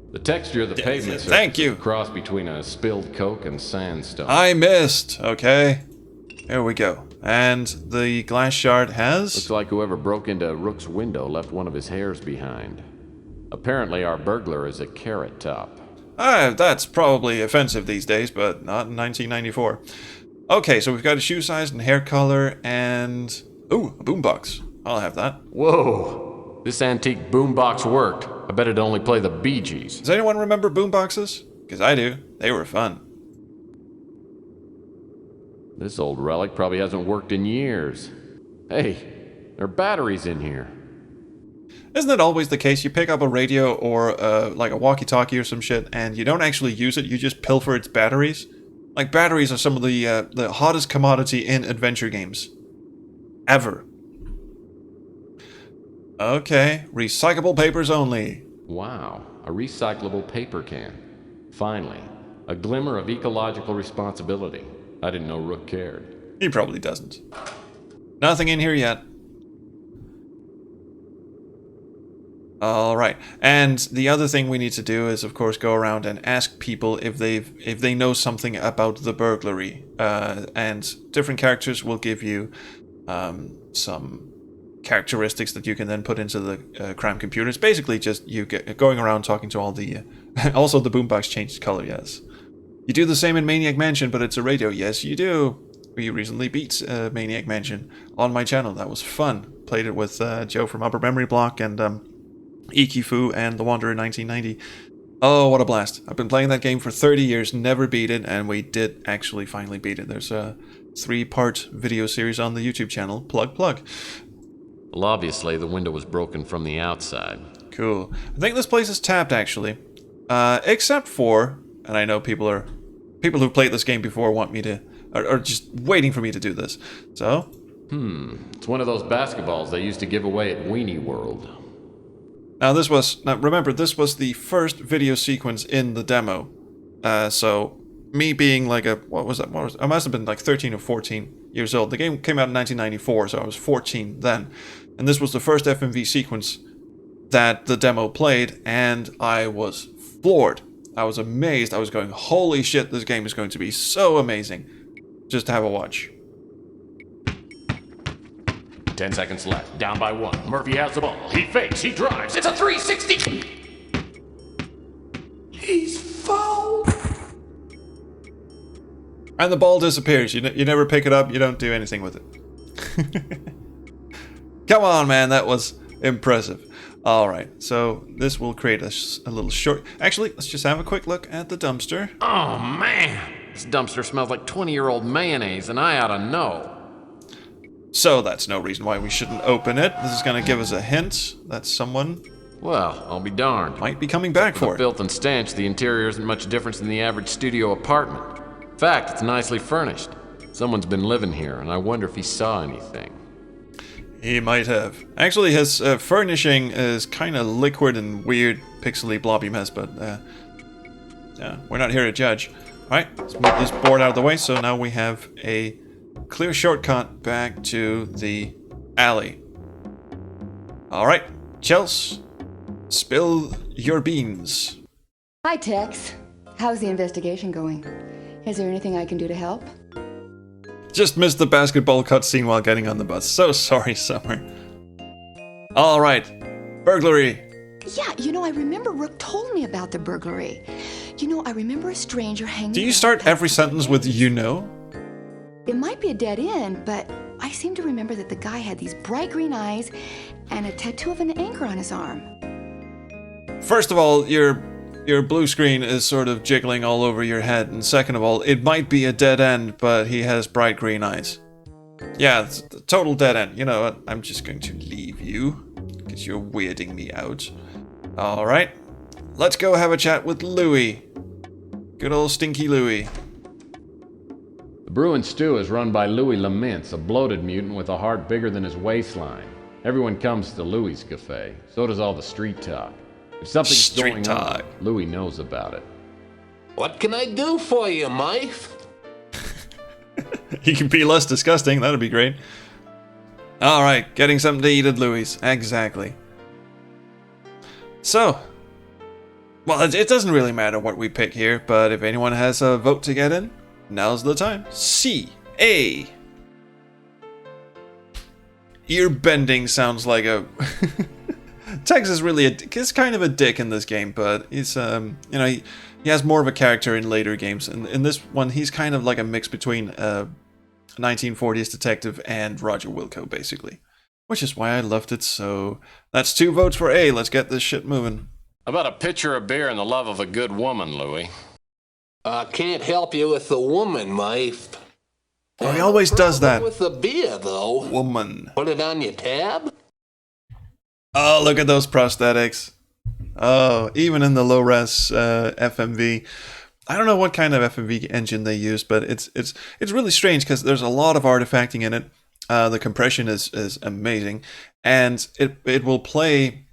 The texture of the pavement Thank you. is a cross between a spilled Coke and sandstone. I missed. Okay. Here we go. And the glass shard has... Looks like whoever broke into Rook's window left one of his hairs behind. Apparently our burglar is a carrot top. That's probably offensive these days, but not in 1994. Okay, so we've got a shoe size and hair color and... Ooh, a boombox. I'll have that. Whoa! This antique boombox worked. I bet it'd only play the Bee Gees. Does anyone remember boomboxes? Because I do. They were fun. This old relic probably hasn't worked in years. Hey, there are batteries in here. Isn't it always the case? You pick up a radio or like a walkie-talkie or some shit, and you don't actually use it, you just pilfer its batteries? Like, batteries are some of the hottest commodity in adventure games. Ever. Okay, recyclable papers only. Wow, a recyclable paper can. Finally, a glimmer of ecological responsibility. I didn't know Rook cared. He probably doesn't. Nothing in here yet. Alright, and the other thing we need to do is, of course, go around and ask people if they know something about the burglary. And different characters will give you some characteristics that you can then put into the crime computer. It's basically just you going around talking to all the... also, the boombox changed color, yes. You do the same in Maniac Mansion, but it's a radio. Yes, you do. we recently beat Maniac Mansion on my channel. That was fun. Played it with Joe from Upper Memory Block and Ikifu and The Wanderer 1990. Oh, what a blast. I've been playing that game for 30 years, never beat it, and we did actually finally beat it. There's a 3-part video series on the YouTube channel. Plug. Well, obviously, the window was broken from the outside. Cool. I think this place is tapped, actually. Except for, and I know people who've played this game before want me to, are just waiting for me to do this. So? It's one of those basketballs they used to give away at Weenie World. Now remember, this was the first video sequence in the demo. So, me being like I must have been like 13 or 14 years old. The game came out in 1994, so I was 14 then. And this was the first FMV sequence that the demo played, and I was floored. I was amazed. I was going, holy shit, this game is going to be so amazing. Just have a watch. 10 seconds left. Down by 1. Murphy has the ball. He fakes. He drives. It's a 360. He's fouled. And the ball disappears. You never pick it up. You don't do anything with it. Come on, man. That was impressive. All right. So this will create a little short... Actually, let's just have a quick look at the dumpster. Oh, man. This dumpster smells like 20-year-old mayonnaise, and I ought to know. So that's no reason why we shouldn't open it. This is going to give us a hint that someone... Well, I'll be darned. Might be coming back for it. Filth and stench, the interior isn't much different than the average studio apartment. In fact, it's nicely furnished. Someone's been living here, and I wonder if he saw anything. He might have. Actually, his furnishing is kind of liquid and weird, pixely, blobby mess, but we're not here to judge. Alright, let's move this board out of the way, so now we have a clear shortcut back to the alley. Alright, Chels, spill your beans. Hi, Tex. How's the investigation going? Is there anything I can do to help? Just missed the basketball cutscene while getting on the bus. So sorry, Summer. Alright, burglary. Yeah, I remember Rook told me about the burglary. I remember a stranger hanging... Do you start every sentence with "you know"? It might be a dead end, but I seem to remember that the guy had these bright green eyes and a tattoo of an anchor on his arm. First of all, your blue screen is sort of jiggling all over your head, and second of all, it might be a dead end, but he has bright green eyes. Yeah, it's a total dead end. You know what? I'm just going to leave you, because you're weirding me out. Alright, let's go have a chat with Louie. Good old Stinky Louie. The brew and stew is run by Louis Lamintz, a bloated mutant with a heart bigger than his waistline. Everyone comes to Louis' cafe. So does all the street talk. If something's going on, Louis knows about it. What can I do for you, Mike? He can be less disgusting. That'd be great. Alright, getting something to eat at Louis. Exactly. So, well, it doesn't really matter what we pick here, but if anyone has a vote to get in, now's the time. C-A. Ear bending sounds like a... Tex is really he's kind of a dick in this game, but he's, he has more of a character in later games. And in this one, he's kind of like a mix between a 1940s detective and Roger Wilco, basically. Which is why I loved it so. That's 2 votes for A. Let's get this shit moving. How about a pitcher of beer and the love of a good woman, Louis? I can't help you with the woman, Mike. Oh, he always does that. With the beer, though. Woman. Put it on your tab? Oh, look at those prosthetics. Oh, even in the low-res FMV. I don't know what kind of FMV engine they use, but it's really strange because there's a lot of artifacting in it. The compression is amazing, and it will play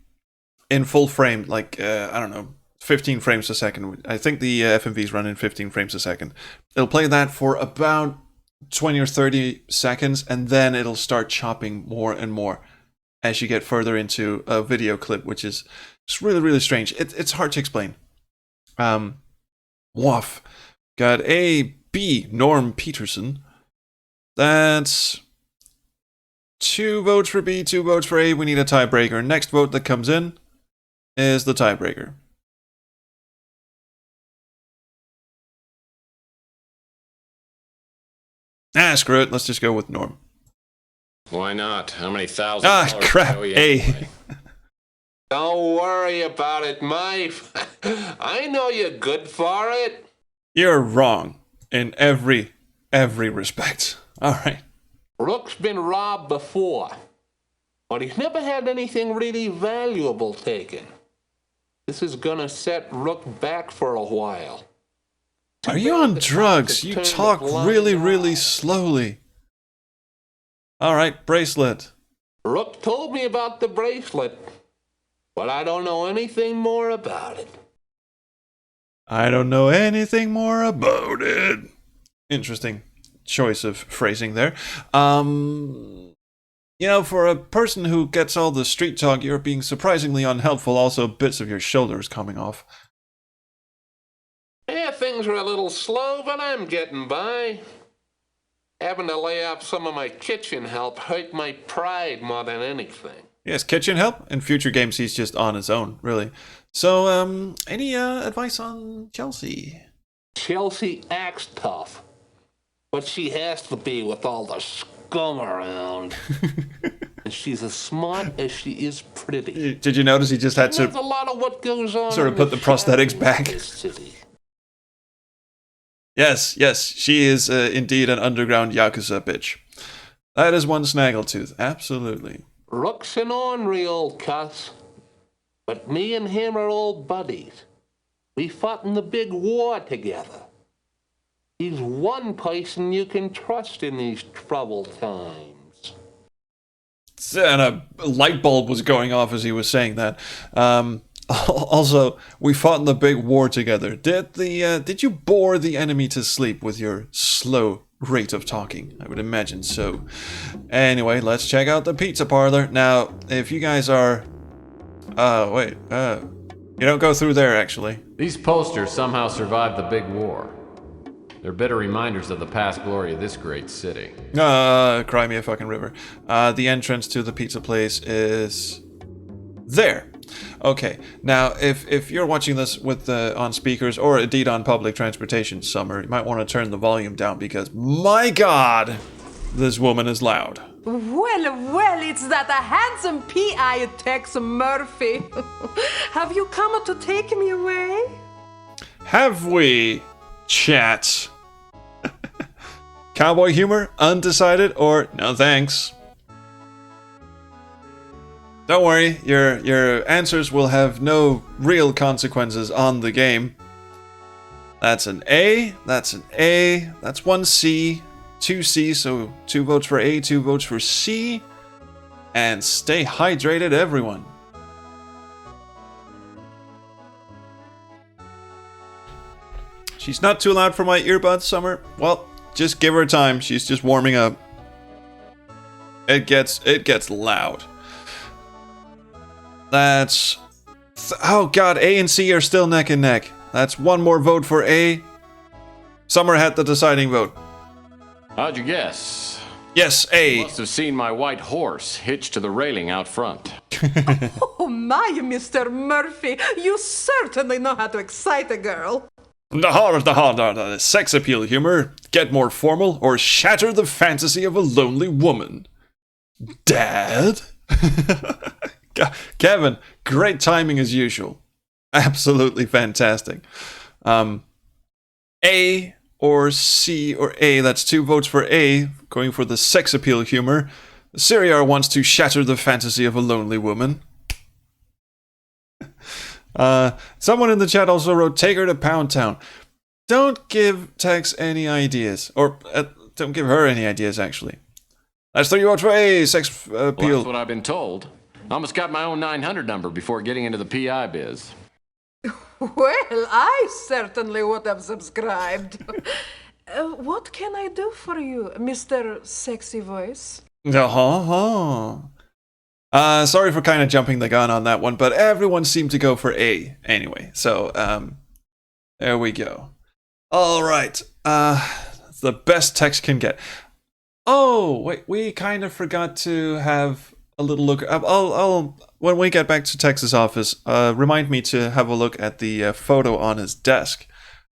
in full frame, like I don't know, 15 frames a second. I think the FMVs run in 15 frames a second. It'll play that for about 20 or 30 seconds, and then it'll start chopping more and more as you get further into a video clip, which is just really, really strange. It's hard to explain. Woof. Got A, B, Norm Peterson. That's 2 votes for B, 2 votes for A. We need a tiebreaker. Next vote that comes in is the tiebreaker. Screw it. Let's just go with Norm. Why not? How many $1,000 crap. owe you A. anyway? Don't worry about it, Mike. I know you're good for it. You're wrong in every respect. All right. Rook's been robbed before, but he's never had anything really valuable taken. This is gonna set Rook back for a while. Are you on drugs? You talk really slowly. All right, bracelet. Rook told me about the bracelet, but I don't know anything more about it. I don't know anything more about it. Interesting choice of phrasing there. You know, for a person who gets all the street talk, you're being surprisingly unhelpful. Also, bits of your shoulders coming off. Yeah, things are a little slow, but I'm getting by. Having to lay off some of my kitchen help hurt my pride more than anything. Yes, kitchen help. In future games, he's just on his own, really. So, any advice on Chelsea? Chelsea acts tough, but she has to be with all the scum around. And she's as smart as she is pretty. Did you notice he just had to There's a lot of what goes on sort of put the prosthetics back? Yes, she is indeed an underground Yakuza bitch. That is one snaggletooth, absolutely. Rook's an ornery old cuss, but me and him are old buddies. We fought in the big war together. He's one person you can trust in these troubled times. And a light bulb was going off as he was saying that. Also, we fought in the big war together. Did you bore the enemy to sleep with your slow rate of talking? I would imagine so. Anyway, let's check out the pizza parlor. Now, if you guys are... you don't go through there, actually. These posters somehow survived the big war. They're bitter reminders of the past glory of this great city. Cry me a fucking river. The entrance to the pizza place is... there. Okay, now if you're watching this with on speakers or indeed on public transportation, Summer, you might want to turn the volume down because, my God, this woman is loud. Well, it's that handsome P.I. Tex Murphy. Have you come to take me away? Have we, chat? Cowboy humor, undecided, or no thanks? Don't worry, your answers will have no real consequences on the game. That's an A, that's one C, 2 C, so 2 votes for A, 2 votes for C. And stay hydrated, everyone. She's not too loud for my earbuds, Summer. Well, just give her time, she's just warming up. It gets loud. That's... oh god, A and C are still neck and neck. That's one more vote for A. Summer had the deciding vote. How'd you guess? Yes, A. You must have seen my white horse hitched to the railing out front. Oh my, Mr. Murphy, you certainly know how to excite a girl. The sex appeal humor. Get more formal or shatter the fantasy of a lonely woman. Dad? Kevin, great timing as usual. Absolutely fantastic. A or C or A, that's 2 votes for A, going for the sex appeal humor. Syriar wants to shatter the fantasy of a lonely woman. Someone in the chat also wrote, take her to Pound Town. Don't give Tex any ideas. Or, don't give her any ideas, actually. That's 3 votes for A, sex appeal. Well, that's what I've been told. I almost got my own 900 number before getting into the PI biz. Well, I certainly would have subscribed. What can I do for you, Mr. Sexy Voice? Sorry for kind of jumping the gun on that one, but everyone seemed to go for A anyway. So, there we go. All right. It's the best Tex can get. Oh, wait, we kind of forgot to have a little look. I'll when we get back to Tex's office, remind me to have a look at the photo on his desk.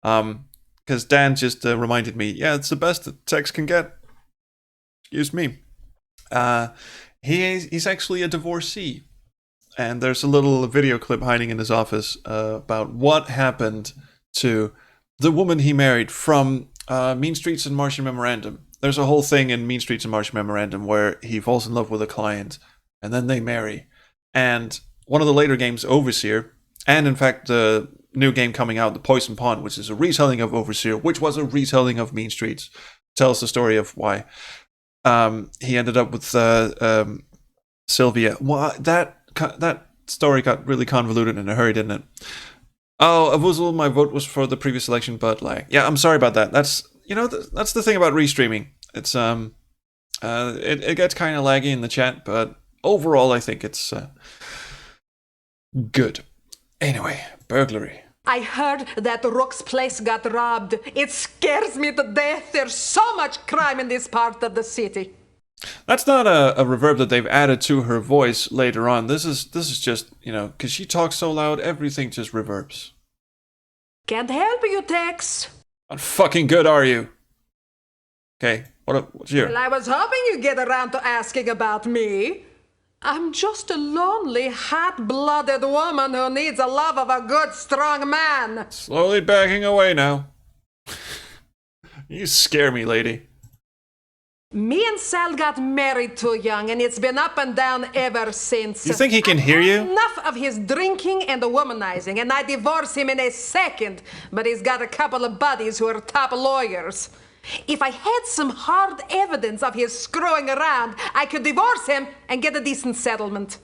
Because Dan just reminded me, yeah, it's the best that Tex can get. Excuse me. He's actually a divorcee. And there's a little video clip hiding in his office about what happened to the woman he married from Mean Streets and Martian Memorandum. There's a whole thing in Mean Streets and Martian Memorandum where he falls in love with a client, and then they marry. And one of the later games, Overseer, and in fact the new game coming out, The Poison Pawn, which is a retelling of Overseer, which was a retelling of Mean Streets, tells the story of why he ended up with Sylvia. Well, that story got really convoluted in a hurry, didn't it? Oh, Avuzul, my vote was for the previous election, but like, yeah, I'm sorry about that. That's that's the thing about restreaming. It's it gets kind of laggy in the chat, but overall, I think it's good. Anyway, burglary. I heard that Rook's place got robbed. It scares me to death. There's so much crime in this part of the city. That's not a reverb that they've added to her voice later on. This is just, because she talks so loud, everything just reverbs. Can't help you, Tex. How fucking good are you? Okay, what's your... Well, I was hoping you'd get around to asking about me. I'm just a lonely, hot-blooded woman who needs the love of a good, strong man. Slowly backing away now. You scare me, lady. Me and Sal got married too young, and it's been up and down ever since. You think he can hear you? Enough of his drinking and the womanizing, and I divorce him in a second, but he's got a couple of buddies who are top lawyers. If I had some hard evidence of his screwing around, I could divorce him and get a decent settlement.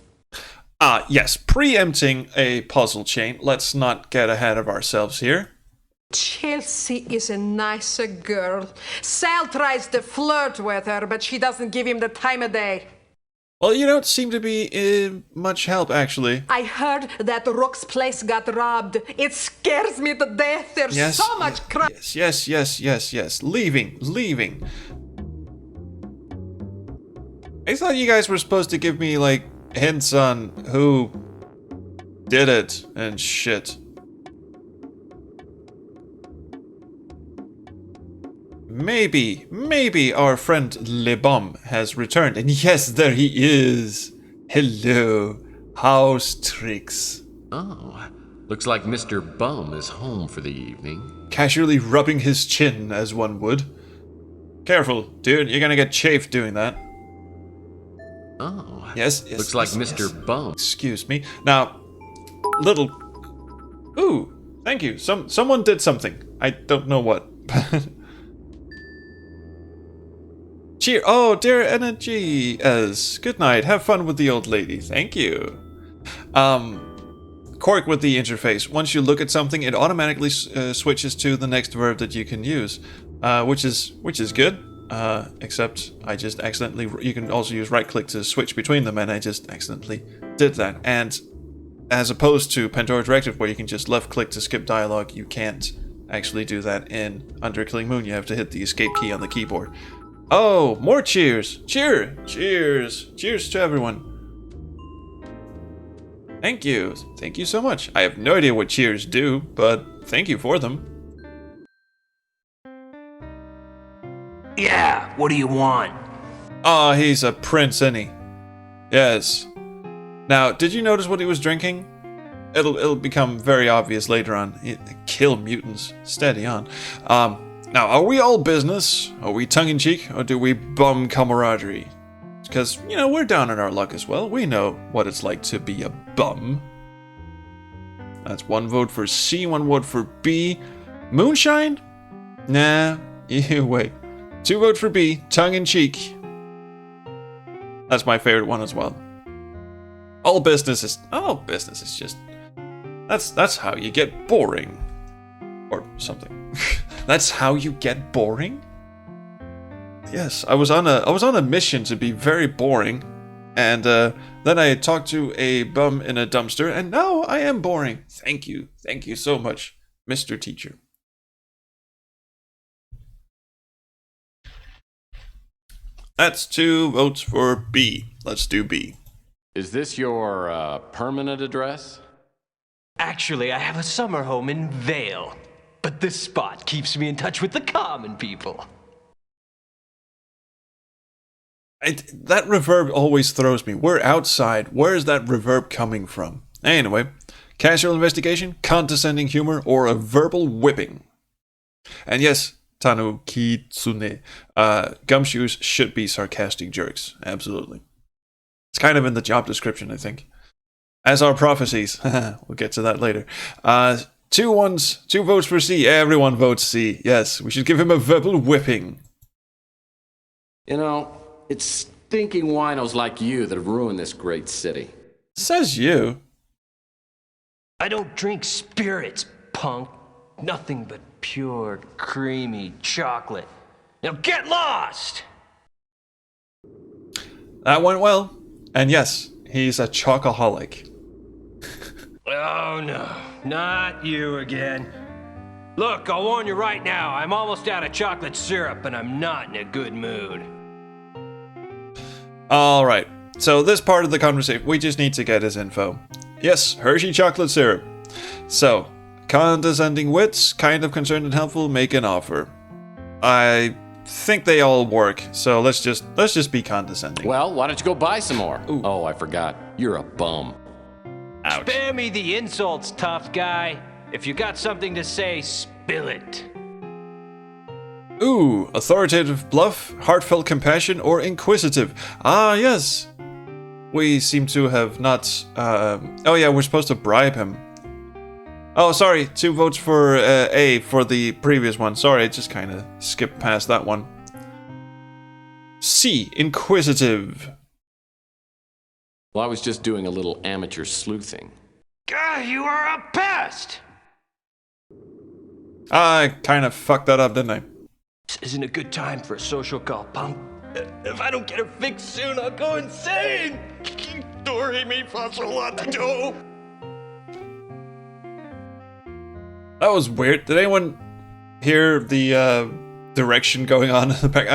Yes, preempting a puzzle chain. Let's not get ahead of ourselves here. Chelsea is a nicer girl. Sal tries to flirt with her, but she doesn't give him the time of day. Well, you don't seem to be much help, actually. I heard that Rook's place got robbed. It scares me to death. There's so much crime. Yes. Leaving. I thought you guys were supposed to give me, like, hints on who did it and shit. Maybe our friend Le Bum has returned. And yes, there he is. Hello, House Tricks. Oh, looks like Mr. Bum is home for the evening. Casually rubbing his chin, as one would. Careful, dude, you're gonna get chafed doing that. Oh, yes. Looks like Mr. Bum. Excuse me. Now, little... Ooh, thank you. Someone did something. I don't know what. Cheer! Oh, dear energy! Good night. Have fun with the old lady. Thank you. Quirk with the interface. Once you look at something, it automatically switches to the next verb that you can use, which is good. Except I just accidentally. You can also use right-click to switch between them, and I just accidentally did that. And as opposed to Pandora Directive, where you can just left-click to skip dialogue, you can't actually do that in Under Killing Moon. You have to hit the escape key on the keyboard. Oh, more cheers! Cheers to everyone. Thank you so much. I have no idea what cheers do, but thank you for them. Yeah, what do you want? Ah, he's a prince, isn't he? Yes. Now, did you notice what he was drinking? It'll become very obvious later on. Kill mutants. Steady on. Now, are we all business? Are we tongue-in-cheek? Or do we bum camaraderie? Because, we're down on our luck as well. We know what it's like to be a bum. That's one vote for C, one vote for B. Moonshine? Nah, you wait. 2 votes for B, tongue-in-cheek. That's my favorite one as well. All business is just... That's how you get boring. Or something. That's how you get boring? Yes, I was on a mission to be very boring, and then I talked to a bum in a dumpster, and now I am boring. Thank you so much, Mr. Teacher. That's 2 votes for B. Let's do B. Is this your permanent address? Actually, I have a summer home in Vale. But this spot keeps me in touch with the common people. That reverb always throws me. We're outside. Where is that reverb coming from? Anyway, casual investigation, condescending humor, or a verbal whipping. And yes, Tanu Kitsune, gumshoes should be sarcastic jerks. Absolutely. It's kind of in the job description, I think. As are prophecies. We'll get to that later. 2 votes for C. Everyone votes C. Yes, we should give him a verbal whipping. You know, it's stinking winos like you that have ruined this great city. Says you. I don't drink spirits, punk. Nothing but pure, creamy chocolate. Now get lost! That went well. And yes, he's a chocoholic. Oh no, not you again. Look, I'll warn you right now, I'm almost out of chocolate syrup and I'm not in a good mood. Alright, so this part of the conversation, we just need to get his info. Yes, Hershey chocolate syrup. So, condescending wits, kind of concerned and helpful, make an offer. I think they all work, so let's just be condescending. Well, why don't you go buy some more? Ooh. Oh, I forgot. You're a bum. Ouch. Spare me the insults, tough guy. If you got something to say, spill it. Ooh, authoritative bluff, heartfelt compassion, or inquisitive. Ah, yes. We seem to have not... oh yeah, we're supposed to bribe him. Oh, sorry, 2 votes for A for the previous one. Sorry, I just kind of skipped past that one. C, inquisitive. Well, I was just doing a little amateur sleuthing. God, you are a pest! I kind of fucked that up, didn't I? This isn't a good time for a social call, punk. If I don't get it fixed soon, I'll go insane! Dore mi fa sol la ti do. That was weird. Did anyone hear the direction going on in the back?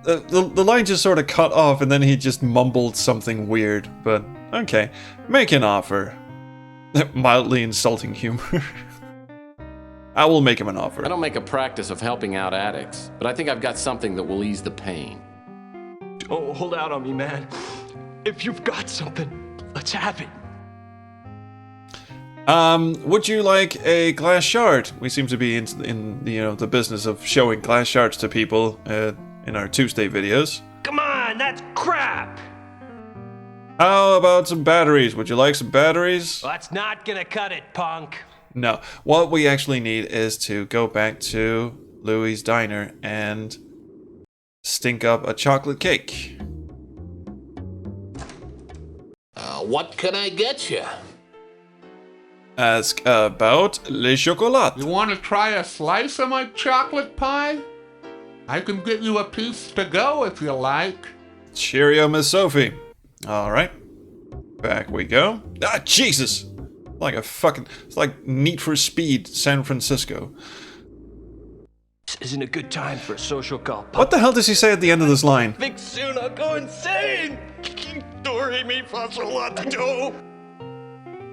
The line just sort of cut off and then he just mumbled something weird, but okay. Make an offer. Mildly insulting humor. I will make him an offer. I don't make a practice of helping out addicts, but I think I've got something that will ease the pain. Oh, hold out on me, man. If you've got something, let's have it. Would you like a glass shard? We seem to be in the business of showing glass shards to people in our Tuesday videos. Come on, that's crap! How about some batteries? Would you like some batteries? Well, that's not gonna cut it, punk. No. What we actually need is to go back to Louie's Diner and stink up a chocolate cake. What can I get you? Ask about le chocolat. You want to try a slice of my chocolate pie? I can get you a piece to go if you like. Cheerio, Miss Sophie. Alright. Back we go. Ah, Jesus! It's like Need for Speed San Francisco. This isn't a good time for a social call, punk. What the hell does he say at the end of this line? Fix soon, I'll go insane! Dore mi fa sol la ti do.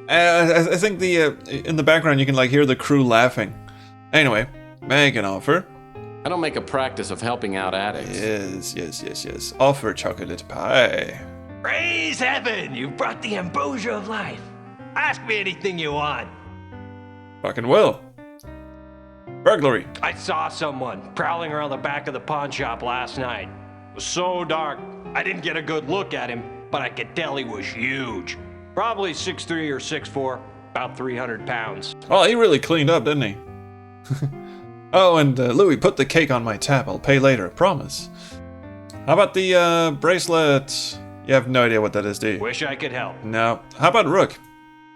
I think in the background you can hear the crew laughing. Anyway, make an offer. I don't make a practice of helping out addicts. Yes. Offer chocolate pie. Praise heaven! You've brought the ambrosia of life. Ask me anything you want. Fucking will. Burglary. I saw someone prowling around the back of the pawn shop last night. It was so dark, I didn't get a good look at him, but I could tell he was huge. Probably 6'3" or 6'4", about 300 pounds. Oh, he really cleaned up, didn't he? Oh, and Louis, put the cake on my tab. I'll pay later, promise. How about the bracelet? You have no idea what that is, do you? Wish I could help. No. How about Rook?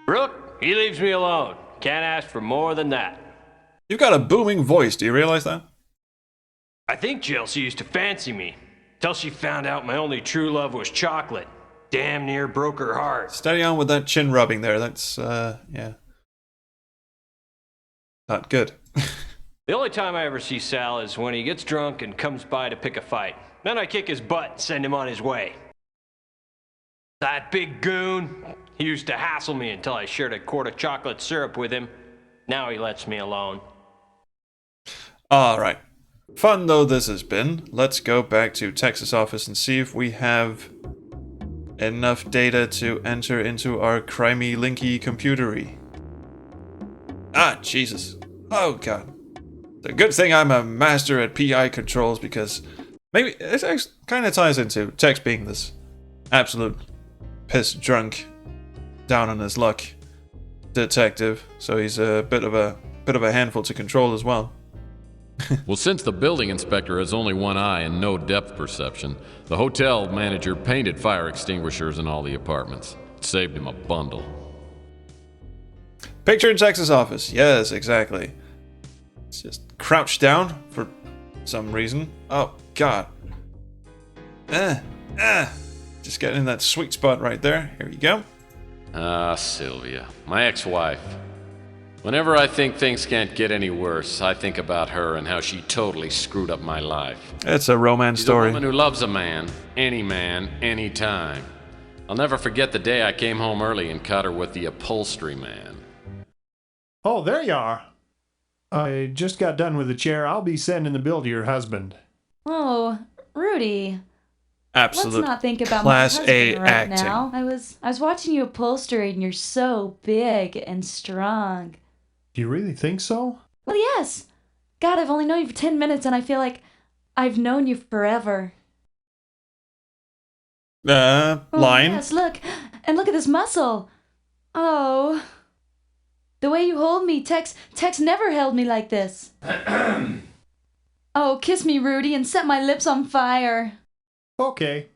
Rook, he leaves me alone. Can't ask for more than that. You've got a booming voice, do you realize that? I think Chelsea used to fancy me, till she found out my only true love was chocolate. Damn near broke her heart. Steady on with that chin rubbing there, that's, yeah. Not good. The only time I ever see Sal is when he gets drunk and comes by to pick a fight. Then I kick his butt and send him on his way. That big goon, he used to hassle me until I shared a quart of chocolate syrup with him. Now he lets me alone. Alright. Fun though this has been, let's go back to Texas office and see if we have enough data to enter into our crimey linky computery. Ah, Jesus. Oh, God. It's a good thing I'm a master at PI controls, because maybe it kind of ties into Tex being this absolute piss drunk, down on his luck detective, so he's a bit of a handful to control as well. Well, since the building inspector has only one eye and no depth perception, the hotel manager painted fire extinguishers in all the apartments. It saved him a bundle. Picture in Texas office. Yes, exactly. It's just crouched down for some reason. Oh, God. Just getting in that sweet spot right there. Here you go. Ah, Sylvia, my ex-wife. Whenever I think things can't get any worse, I think about her and how she totally screwed up my life. It's a romance story. She's a woman who loves a man, anytime. I'll never forget the day I came home early and caught her with the upholstery man. Oh, there you are. I just got done with the chair. I'll be sending the bill to your husband. Oh, Rudy. Absolute Let's not think about class my husband A right acting. now. I was watching you upholster and you're so big and strong. Do you really think so? Well, yes. God, I've only known you for 10 minutes and I feel like I've known you forever. Line. Yes, look. And look at this muscle. Oh. The way you hold me, Tex never held me like this. Oh, kiss me, Rudy, and set my lips on fire. Okay.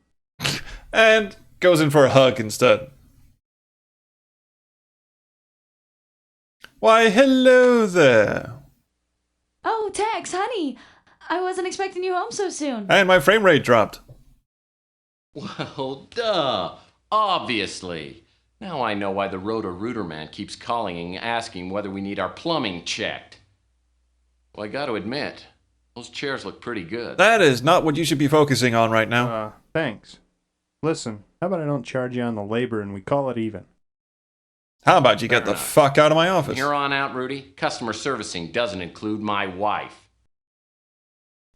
And goes in for a hug instead. Why, hello there. Oh, Tex, honey. I wasn't expecting you home so soon. And my frame rate dropped. Well, duh. Obviously. Now I know why the Roto-Rooter man keeps calling and asking whether we need our plumbing checked. Well, I gotta admit, those chairs look pretty good. That is not what you should be focusing on right now. Thanks. Listen, how about I don't charge you on the labor and we call it even? How about you get the fuck out of my office? From here on out, Rudy, customer servicing doesn't include my wife.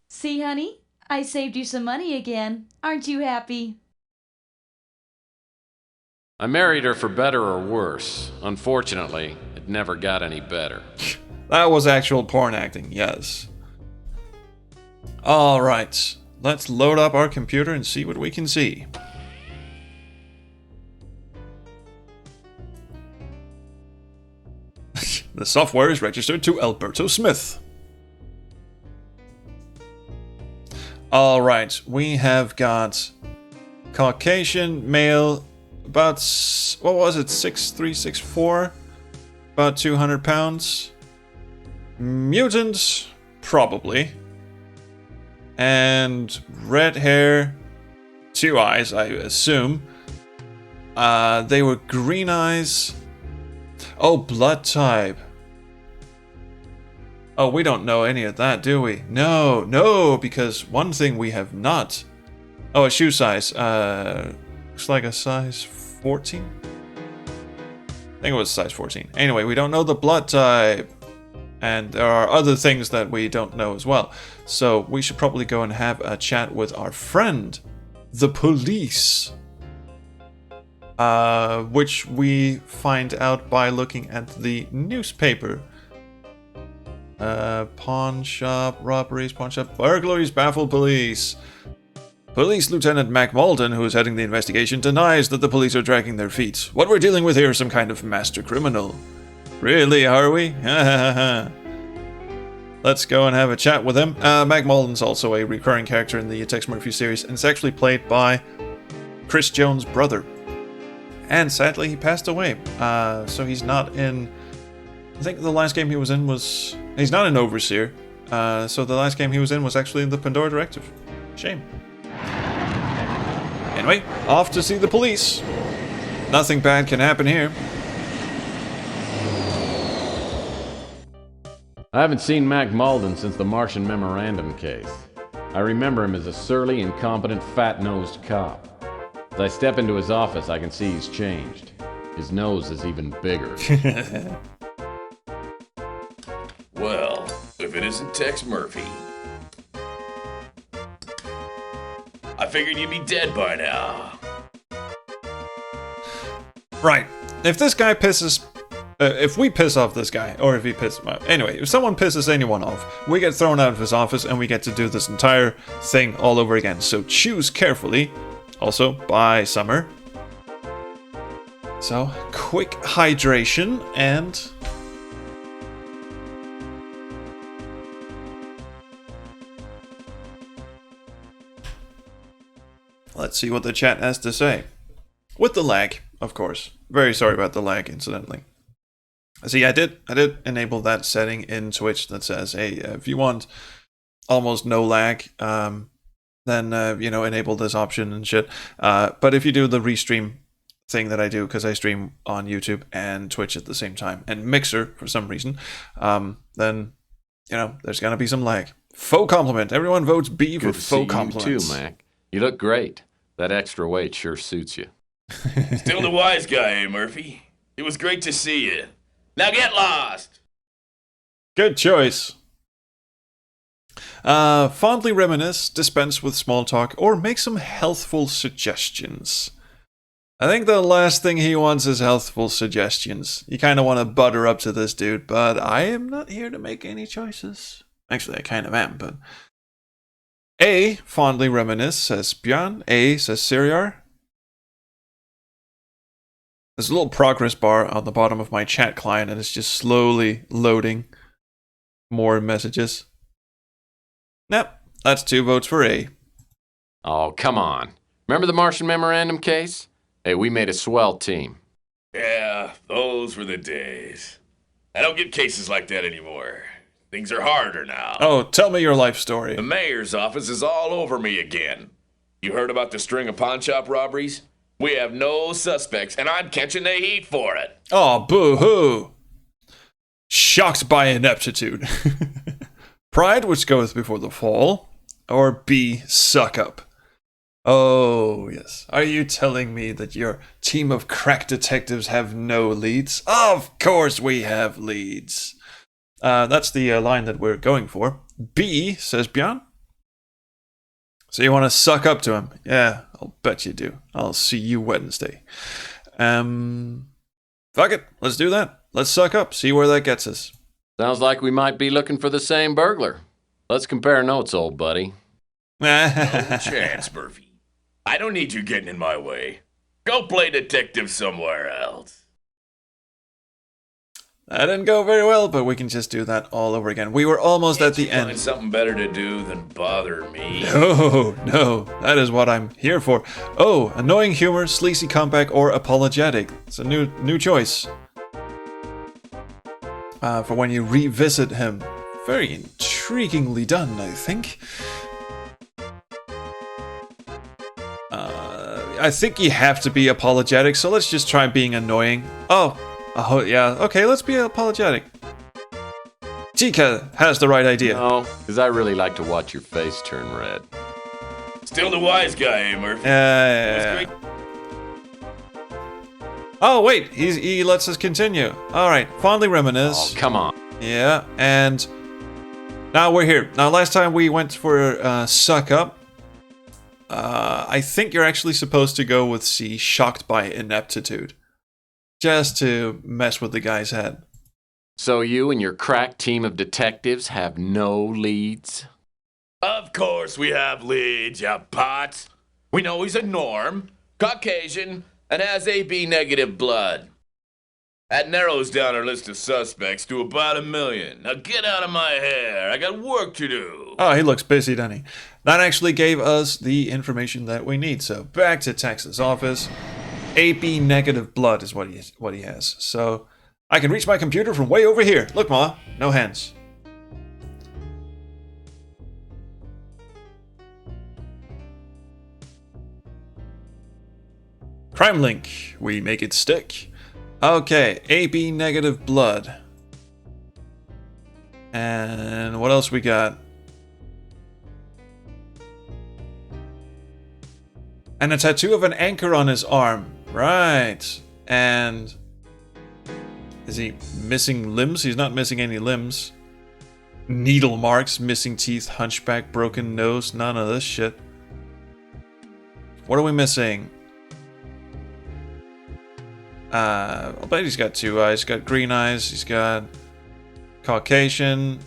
See, honey? I saved you some money again. Aren't you happy? I married her for better or worse. Unfortunately, it never got any better. That was actual porn acting, yes. Alright, let's load up our computer and see what we can see. The software is registered to Alberto Smith. Alright, we have got Caucasian, male, about, what was it, 6'3", 6'4", about 200 pounds. Mutant, probably. And red hair, 2 eyes, I assume. They were green eyes. Oh, blood type. Oh, we don't know any of that, do we? No, because one thing we have not. Oh, a shoe size. Looks like a size 14? I think it was size 14. Anyway, we don't know the blood type. And there are other things that we don't know as well. So we should probably go and have a chat with our friend, the police. Which we find out by looking at the newspaper. Pawn shop, robberies, pawn shop, burglaries baffle police. Police Lieutenant Mac Malden, who is heading the investigation, denies that the police are dragging their feet. What we're dealing with here is some kind of master criminal. Really, are we? Let's go and have a chat with him. Mac Malden's also a recurring character in the Tex Murphy series, and it's actually played by Chris Jones' brother. And sadly, he passed away. So he's not in... I think the last game he was in was... He's not an Overseer. So the last game he was in was actually the Pandora Directive. Shame. Anyway, off to see the police. Nothing bad can happen here. I haven't seen Mac Malden since the Martian Memorandum case. I remember him as a surly, incompetent, fat-nosed cop. As I step into his office, I can see he's changed. His nose is even bigger. Well, if it isn't Tex Murphy. figured you'd be dead by now. Right. If this guy pisses... if we piss off this guy, or if he pisses... Well, anyway, if someone pisses anyone off, we get thrown out of his office and we get to do this entire thing all over again. So choose carefully. Also, bye, Summer. So, quick hydration and... let's see what the chat has to say. With the lag, of course. Very sorry about the lag, incidentally. See, I did enable that setting in Twitch that says, hey, if you want almost no lag, then, enable this option and shit. But if you do the restream thing that I do, because I stream on YouTube and Twitch at the same time, and Mixer for some reason, then, there's going to be some lag. Faux compliment. Everyone votes B for faux compliments. You too, Mac. You look great. That extra weight sure suits you. Still the wise guy, eh, Murphy? It was great to see you. Now get lost! Good choice. Fondly reminisce, dispense with small talk, or make some healthful suggestions. I think the last thing he wants is healthful suggestions. You kind of want to butter up to this dude, but I am not here to make any choices. Actually, I kind of am, but... A, fondly reminisce, says Björn. A, says Siriar. There's a little progress bar on the bottom of my chat client, and it's just slowly loading more messages. Yep, that's 2 votes for A. Oh, come on. Remember the Martian Memorandum case? Hey, we made a swell team. Yeah, those were the days. I don't get cases like that anymore. Things are harder now. Oh, tell me your life story. The mayor's office is all over me again. You heard about the string of pawnshop robberies? We have no suspects, and I'm catching the heat for it. Oh, boo-hoo. Shocked by ineptitude. Pride, which goeth before the fall. Or B, suck up. Oh, yes. Are you telling me that your team of crack detectives have no leads? Of course we have leads. That's the line that we're going for. B, says Björn. So you want to suck up to him? Yeah, I'll bet you do. I'll see you Wednesday. Fuck it. Let's do that. Let's suck up. See where that gets us. Sounds like we might be looking for the same burglar. Let's compare notes, old buddy. No chance, Murphy. I don't need you getting in my way. Go play detective somewhere else. That didn't go very well, but we can just do that all over again. We were almost at the end. Find something better to do than bother me. No, that is what I'm here for. Oh, annoying humor, sleazy comeback, or apologetic. It's a new choice. For when you revisit him. Very intriguingly done, I think. I think you have to be apologetic, so let's just try being annoying. Oh, yeah, okay, let's be apologetic. Tika has the right idea. No, because I really like to watch your face turn red. Still the wise guy, eh, Murphy? Yeah. Oh, wait, he lets us continue. Alright, fondly reminisce. Oh, come on. Yeah, and now we're here. Now, last time we went for suck up. I think you're actually supposed to go with C, shocked by ineptitude. Just to mess with the guy's head. So you and your crack team of detectives have no leads? Of course we have leads, you pots. We know he's a norm, Caucasian, and has AB negative blood. That narrows down our list of suspects to about 1 million. Now get out of my hair. I got work to do. Oh, he looks busy, doesn't he? That actually gave us the information that we need. So back to Texas office. AB negative blood is what he has. So I can reach my computer from way over here. Look, Ma, no hands. Crime link. We make it stick. Okay, AB negative blood. And what else we got? And a tattoo of an anchor on his arm. Right. And is he missing limbs? He's not missing any limbs. Needle marks, missing teeth, hunchback, broken nose, none of this shit. What are we missing? I bet he's got 2 eyes. He's got green eyes. He's got Caucasian.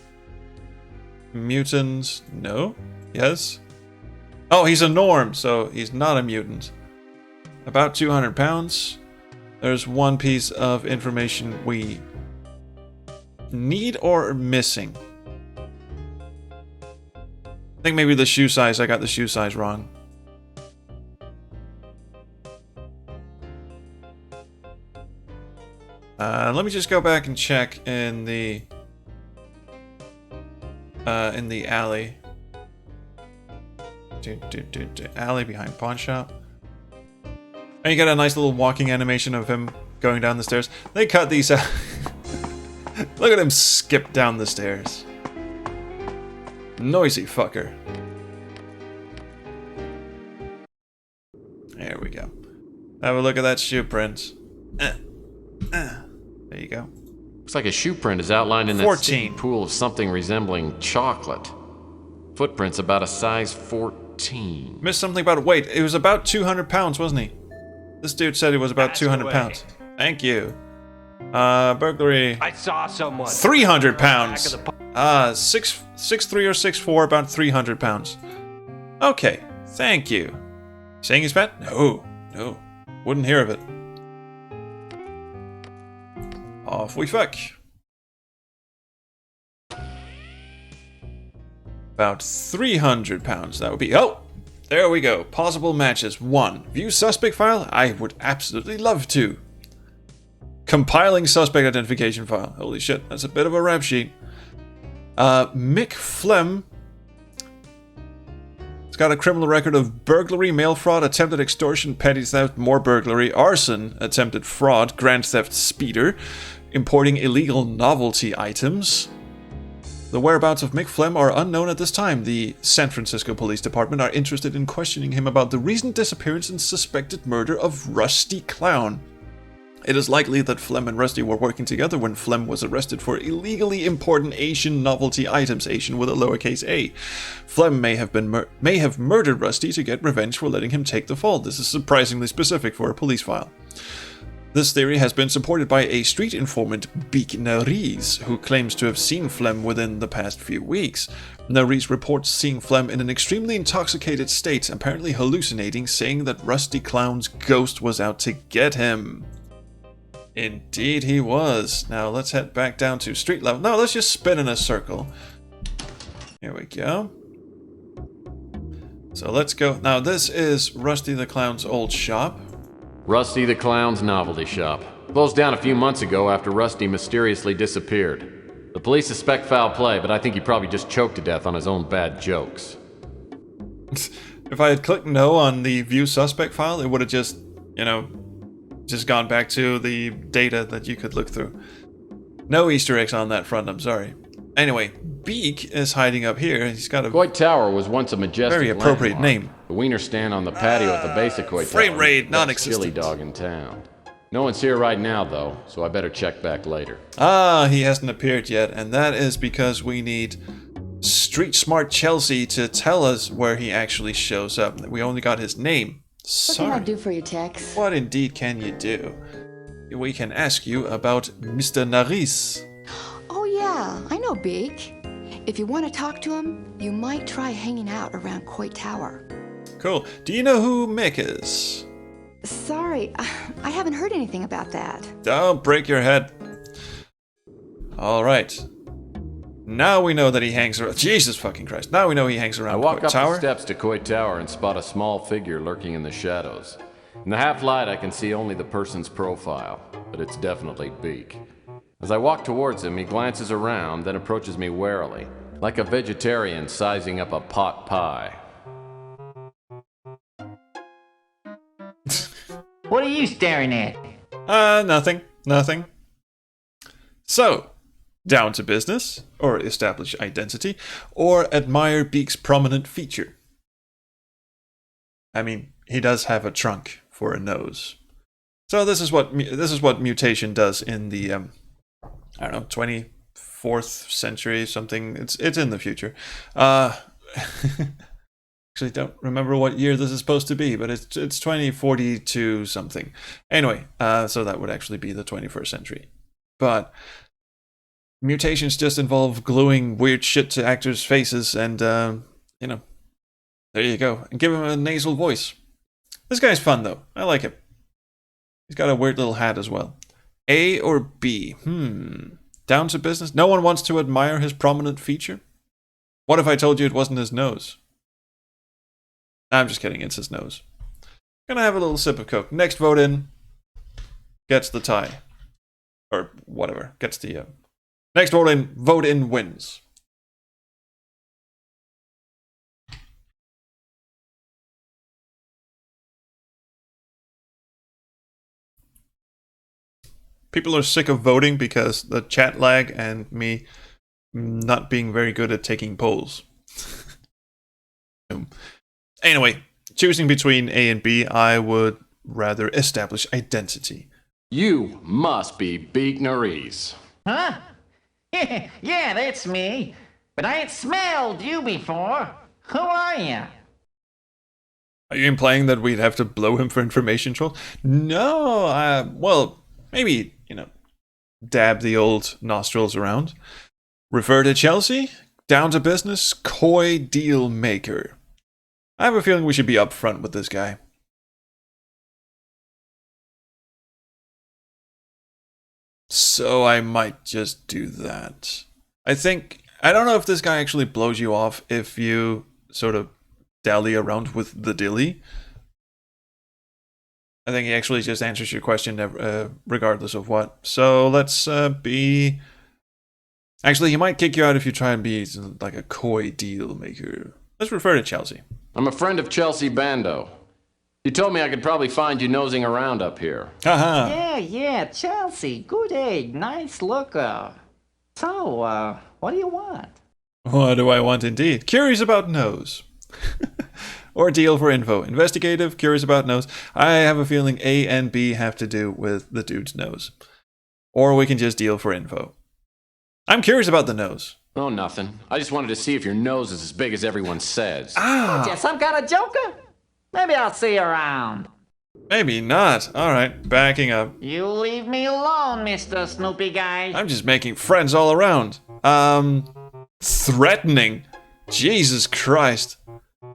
Mutants. No? Yes? Oh, he's a norm, so he's not a mutant. About 200 pounds. There's one piece of information we need or are missing. I think maybe the shoe size. I got the shoe size wrong. Let me just go back and check in the alley. Alley behind pawnshop. And you get a nice little walking animation of him going down the stairs. They cut these out. Look at him skip down the stairs. Noisy fucker. There we go. Have a look at that shoe print. There you go. Looks like a shoe print is outlined in that 14. pool of something resembling chocolate. Footprints about a size 14. Missed something about weight. It was about 200 pounds, wasn't he? This dude said it was about 200 pounds. Thank you. Burglary. I saw someone. 300 pounds. 6'3" or 6'4", about 300 pounds. Okay, thank you. Saying he's fat? No, no. Wouldn't hear of it. Off we fuck. About 300 pounds, that would be. Oh! There we go. Possible matches. 1. View suspect file? I would absolutely love to. Compiling suspect identification file. Holy shit, that's a bit of a rap sheet. Mick Flem. It's got a criminal record of burglary, mail fraud, attempted extortion, petty theft, more burglary, arson, attempted fraud, grand theft, speeder, importing illegal novelty items. The whereabouts of Mick Flem are unknown at this time. The San Francisco Police Department are interested in questioning him about the recent disappearance and suspected murder of Rusty Clown. It is likely that Flem and Rusty were working together when Flem was arrested for illegally importing Asian novelty items, Asian with a lowercase a. Flem may have murdered Rusty to get revenge for letting him take the fall. This is surprisingly specific for a police file. This theory has been supported by a street informant, Beek Nariz, who claims to have seen Flem within the past few weeks. Nariz reports seeing Flem in an extremely intoxicated state, apparently hallucinating, saying that Rusty Clown's ghost was out to get him. Indeed he was. Now let's head back down to street level. No, let's just spin in a circle. Here we go. So let's go. Now this is Rusty the Clown's old shop. Rusty the Clown's novelty shop. Closed down a few months ago after Rusty mysteriously disappeared. The police suspect foul play, but I think he probably just choked to death on his own bad jokes. If I had clicked no on the view suspect file, it would have just, just gone back to the data that you could look through. No Easter eggs on that front, I'm sorry. Anyway, Beak is hiding up here. He's got a Coit Tower was once a majestic very appropriate landmark. name. The wiener stand on the patio at the base of Coit Tower. Frame rate, Best non-existent. chili dog in town. No one's here right now, though, so I better check back later. Ah, he hasn't appeared yet, and that is because we need Street Smart Chelsea to tell us where he actually shows up. We only got his name. Sorry. What can I do for you, Tex? What indeed can you do? We can ask you about Mr. Nariz. Oh, yeah, I know Beak. If you want to talk to him, you might try hanging out around Coit Tower. Cool. Do you know who Mick is? Sorry, I haven't heard anything about that. Don't break your head. Alright. Now we know that he hangs around. Jesus fucking Christ. Now we know he hangs around I walk Coit up Tower. the steps to Coit Tower and spot a small figure lurking in the shadows. In the half light, I can see only the person's profile, but it's definitely Beak. As I walk towards him, he glances around, then approaches me warily, like a vegetarian sizing up a pot pie. What are you staring at? Nothing. Nothing. So, down to business, or establish identity, or admire Beak's prominent feature. I mean, he does have a trunk for a nose. So this is what mutation does in the I don't know, 24th century something. It's in the future. Actually, don't remember what year this is supposed to be, but it's 2042 something. Anyway, so that would actually be the 21st century. But mutations just involve gluing weird shit to actors' faces, and you know, there you go. And give him a nasal voice. This guy's fun though. I like him. He's got a weird little hat as well. A or B? Down to business? No one wants to admire his prominent feature? What if I told you it wasn't his nose? I'm just kidding, it's his nose. Gonna have a little sip of Coke. Next vote in gets the tie. Or whatever, gets the... Next vote in wins. People are sick of voting because the chat lag and me not being very good at taking polls. Anyway, choosing between A and B, I would rather establish identity. You must be Beeknerese. Huh? Yeah, that's me. But I ain't smelled you before. Who are you? Are you implying that we'd have to blow him for information troll? No, well, maybe, dab the old nostrils around. Refer to Chelsea? Down to business? Coy deal maker. I have a feeling we should be upfront with this guy. So I might just do that. I don't know if this guy actually blows you off if you sort of dally around with the dilly. I think he actually just answers your question regardless of what. So let's be... Actually, he might kick you out if you try and be like a coy deal maker. Let's refer to Chelsea. I'm a friend of Chelsea Bando. You told me I could probably find you nosing around up here. Haha. Yeah, Chelsea. Good egg. Nice looker. So, what do you want? What do I want indeed? Curious about nose. Or deal for info. Investigative, curious about nose. I have a feeling A and B have to do with the dude's nose. Or we can just deal for info. I'm curious about the nose. Oh, nothing. I just wanted to see if your nose is as big as everyone says. Oh, just some kind of joker? Maybe I'll see you around. Maybe not. Alright, backing up. You leave me alone, Mr. Snoopy guy. I'm just making friends all around. Threatening. Jesus Christ.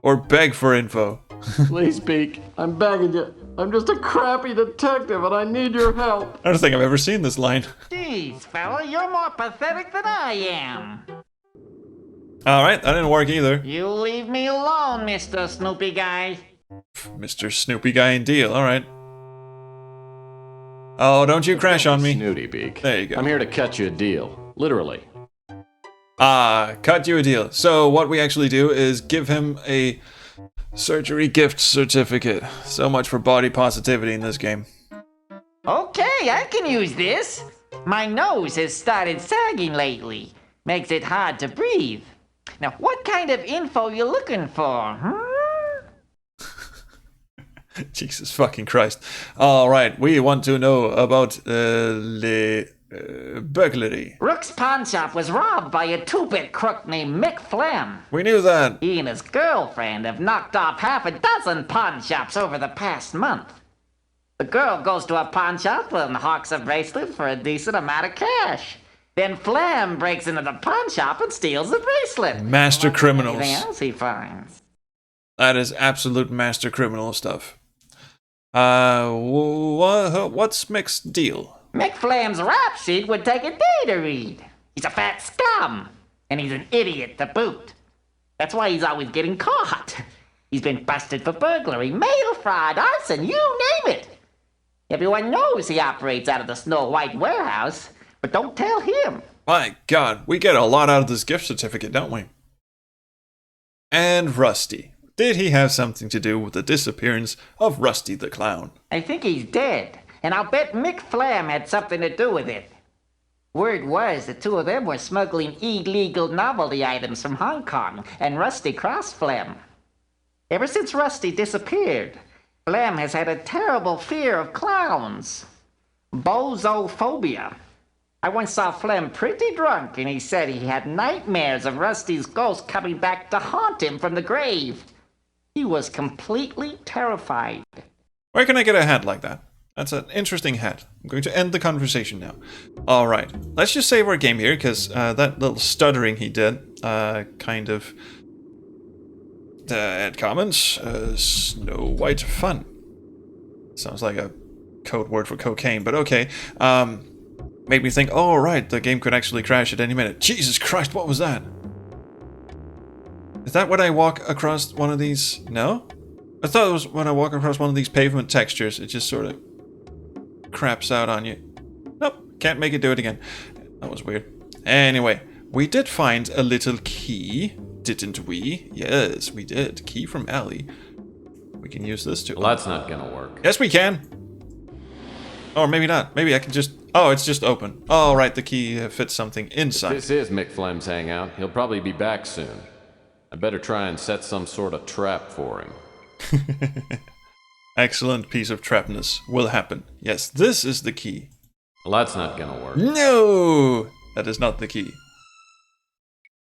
Or beg for info. Please speak. I'm begging you. I'm just a crappy detective and I need your help. I don't think I've ever seen this line. Jeez, fella, you're more pathetic than I am. Alright, that didn't work either. You leave me alone, Mr. Snoopy guy. Mr. Snoopy guy and deal, alright. Oh, don't you crash on me. Snooty Beak. There you go. I'm here to cut you a deal. Literally. Cut you a deal. So what we actually do is give him a surgery gift certificate. So much for body positivity in this game. Okay, I can use this. My nose has started sagging lately. Makes it hard to breathe. Now, what kind of info you looking for, huh? Jesus fucking Christ. Alright, we want to know about burglary. Rook's pawn shop was robbed by a two-bit crook named Mick Flam. We knew that. He and his girlfriend have knocked off half a dozen pawn shops over the past month. The girl goes to a pawn shop and hawks a bracelet for a decent amount of cash. Then Flam breaks into the pawn shop and steals the bracelet. Master criminals. Anything else he finds? That is absolute master criminal stuff. What's Mick's deal? Mick Flam's rap sheet would take a day to read. He's a fat scum, and he's an idiot to boot. That's why he's always getting caught. He's been busted for burglary, mail fraud, arson, you name it. Everyone knows he operates out of the Snow White warehouse, but don't tell him. My God, we get a lot out of this gift certificate, don't we? And Rusty. Did he have something to do with the disappearance of Rusty the Clown? I think he's dead, and I'll bet Mick Flam had something to do with it. Word was the two of them were smuggling illegal novelty items from Hong Kong, and Rusty crossed Flam. Ever since Rusty disappeared, Flam has had a terrible fear of clowns. Bozophobia. I once saw Flam pretty drunk, and he said he had nightmares of Rusty's ghost coming back to haunt him from the grave. He was completely terrified. Where can I get a hat like that? That's an interesting hat. I'm going to end the conversation now. Alright, let's just save our game here, because that little stuttering he did, kind of... add comments. Snow White fun. Sounds like a code word for cocaine, but okay. Made me think, oh right, the game could actually crash at any minute. Jesus Christ, what was that? Is that when I walk across one of these? No? I thought it was when I walk across one of these pavement textures, it just sort of craps out on you. Nope, can't make it do it again. That was weird. Anyway, we did find a little key, didn't we? Yes, we did. Key from Allie. We can use this too. Well, that's not gonna work. Yes, we can. Or maybe not. Maybe I can just... Oh, it's just open. Oh, right, the key fits something inside. If this is Mick Flem's hangout, he'll probably be back soon. I better try and set some sort of trap for him. Excellent piece of trapness will happen. Yes, this is the key. Well, that's not gonna work. No! That is not the key.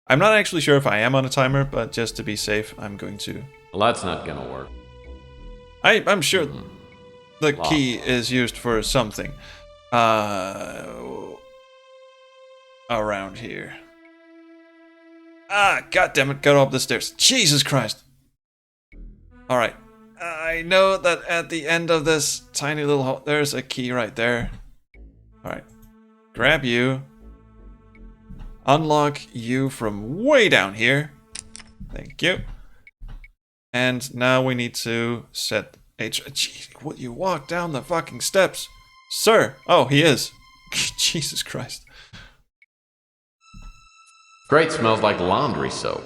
I'm not actually sure if I am on a timer, but just to be safe, I'm going to... Well, that's not gonna work. I'm sure the key is used for something. Around here. Ah, goddammit, got up the stairs. Jesus Christ. Alright. I know that at the end of this tiny little hole, there's a key right there. Alright. Grab you. Unlock you from way down here. Thank you. And now we need to set H. Jeez, would you walk down the fucking steps? Sir! Oh, he is. Jesus Christ. Grate smells like laundry soap.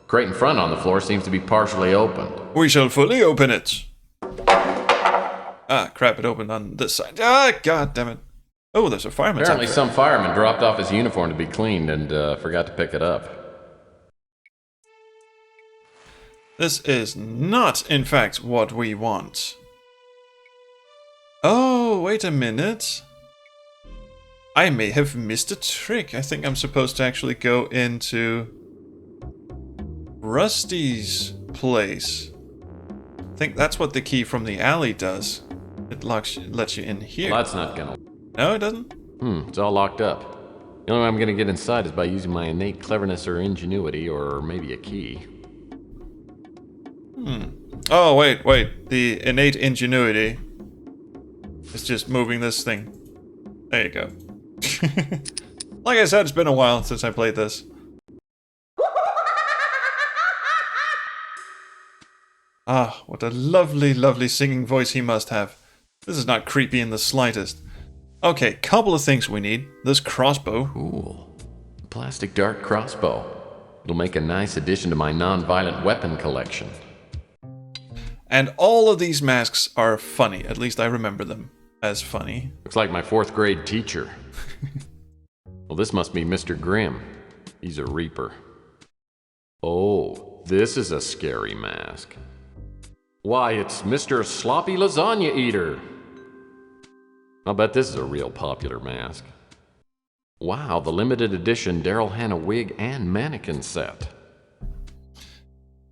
Crate in front on the floor seems to be partially opened. We shall fully open it. Ah, crap, it opened on this side. Ah, god damn it. Oh, there's a fireman. Apparently some fireman dropped off his uniform to be cleaned and forgot to pick it up. This is not, in fact, what we want. Oh, wait a minute. I may have missed a trick. I think I'm supposed to actually go into Rusty's place. I think that's what the key from the alley does. It lets you in here. Well, that's not gonna... No, it doesn't? It's all locked up. The only way I'm gonna get inside is by using my innate cleverness or ingenuity, or maybe a key. Oh, wait. The innate ingenuity is just moving this thing. There you go. Like I said, it's been a while since I played this. Ah, what a lovely, lovely singing voice he must have. This is not creepy in the slightest. Okay, couple of things we need. This crossbow. Cool. A plastic dart crossbow. It'll make a nice addition to my non-violent weapon collection. And all of these masks are funny. At least I remember them as funny. Looks like my 4th grade teacher. Well, this must be Mr. Grimm. He's a reaper. Oh, this is a scary mask. Why, it's Mr. Sloppy Lasagna Eater. I'll bet this is a real popular mask. Wow, the limited edition Daryl Hannah wig and mannequin set.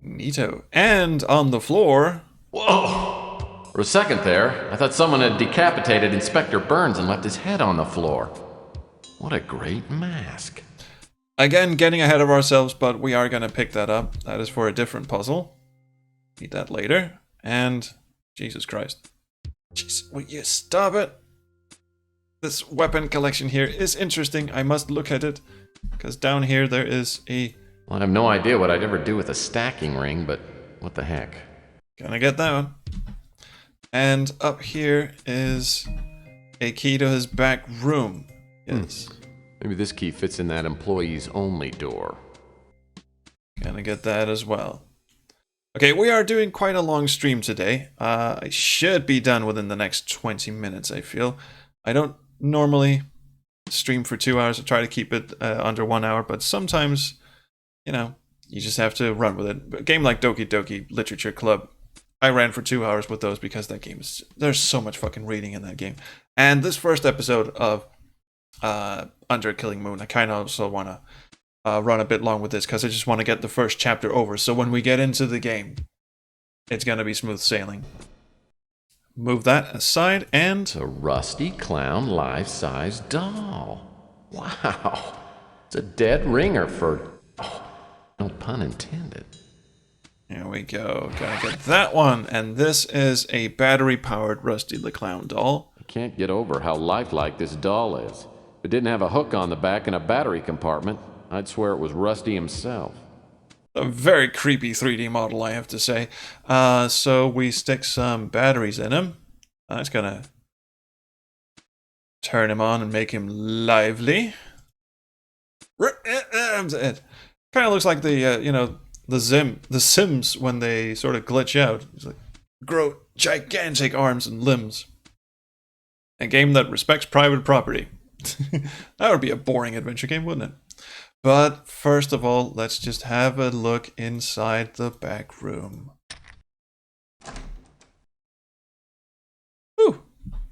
Neato. And on the floor... Whoa! For a second there, I thought someone had decapitated Inspector Burns and left his head on the floor. What a great mask. Again, getting ahead of ourselves, but we are going to pick that up. That is for a different puzzle. Need that later. And... Jesus Christ. Jeez, will you stop it? This weapon collection here is interesting. I must look at it. Because down here there is a... Well, I have no idea what I'd ever do with a stacking ring, but what the heck. Gonna get that one. And up here is a key to his back room. Yes. Maybe this key fits in that employees only door. Gonna get that as well. Okay, we are doing quite a long stream today. I should be done within the next 20 minutes, I feel. I don't normally stream for 2 hours. I try to keep it under 1 hour, but sometimes, you know, you just have to run with it. A game like Doki Doki Literature Club, I ran for 2 hours with those because that game is... There's so much fucking reading in that game. And this first episode of Under Killing Moon, I kind of also want to run a bit long with this because I just want to get the first chapter over. So when we get into the game, it's gonna be smooth sailing. Move that aside and... It's a Rusty Clown life-size doll. Wow. It's a dead ringer for... Oh, no pun intended. Here we go. Gotta get that one. And this is a battery-powered Rusty the Clown doll. I can't get over how lifelike this doll is. If it didn't have a hook on the back and a battery compartment, I'd swear it was Rusty himself. A very creepy 3D model, I have to say. So we stick some batteries in him. That's gonna turn him on and make him lively. It kind of looks like the you know, the Sims when they sort of glitch out. It's like grow gigantic arms and limbs. A game that respects private property. That would be a boring adventure game, wouldn't it? But first of all, let's just have a look inside the back room. Ooh,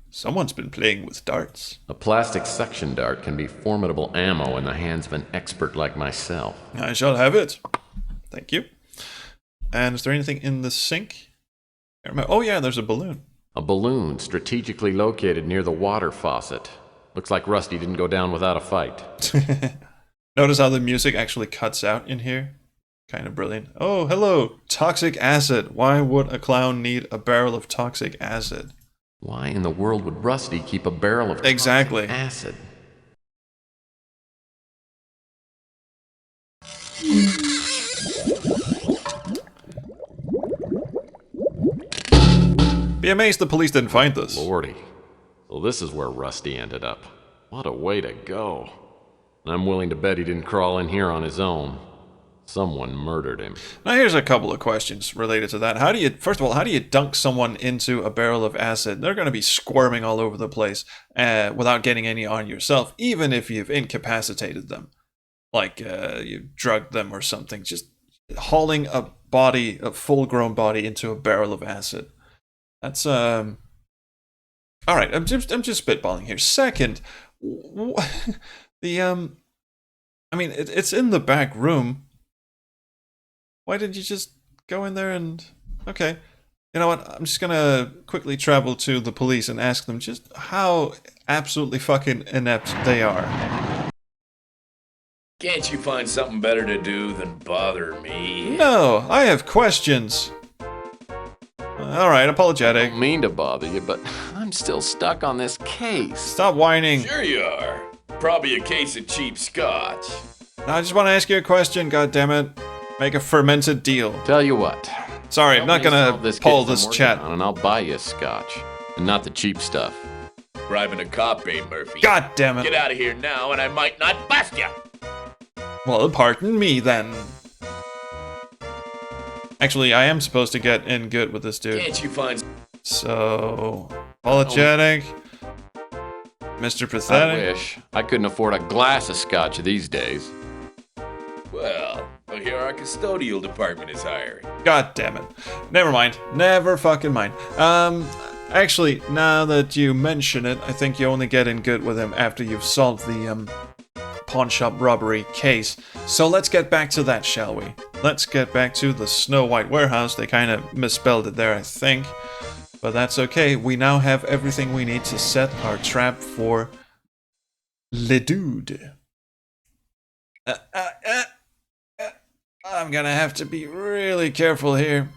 someone's been playing with darts. A plastic suction dart can be formidable ammo in the hands of an expert like myself. I shall have it. Thank you. And is there anything in the sink? Oh yeah, there's a balloon. A balloon strategically located near the water faucet. Looks like Rusty didn't go down without a fight. Notice how the music actually cuts out in here? Kind of brilliant. Oh, hello! Toxic acid. Why would a clown need a barrel of toxic acid? Why in the world would Rusty keep a barrel of toxic acid? Be amazed the police didn't find this. Lordy. So this is where Rusty ended up. What a way to go. I'm willing to bet he didn't crawl in here on his own. Someone murdered him. Now here's a couple of questions related to that. First of all, how do you dunk someone into a barrel of acid? They're going to be squirming all over the place without getting any on yourself, even if you've incapacitated them. Like you've drugged them or something. Just hauling a full-grown body into a barrel of acid. That's, Alright, I'm just spitballing here. Second, I mean, it's in the back room. Why didn't you just go in there and... Okay. You know what? I'm just gonna quickly travel to the police and ask them just how absolutely fucking inept they are. Can't you find something better to do than bother me? No, I have questions. Alright, apologetic. I don't mean to bother you, but I'm still stuck on this case. Stop whining. Sure you are. Probably a case of cheap scotch. I just want to ask you a question, goddammit. Make a fermented deal. Tell you what. Sorry, I'm not gonna pull this chat. And I'll buy you a scotch. And not the cheap stuff. Bribing a cop, eh, Murphy? God damn it. Get out of here now and I might not bust you. Well, pardon me then. Actually, I am supposed to get in good with this dude. Can't you find... So... apologetic. Mr. Pathetic. I wish. I couldn't afford a glass of scotch these days. Well, here our custodial department is hiring. God damn it. Never mind. Never fucking mind. Actually, now that you mention it, I think you only get in good with him after you've solved the, pawnshop robbery case. So let's get back to that, shall we? Let's get back to the Snow White warehouse. They kind of misspelled it there, I think. But that's okay. We now have everything we need to set our trap for Le Dude. I'm gonna have to be really careful here.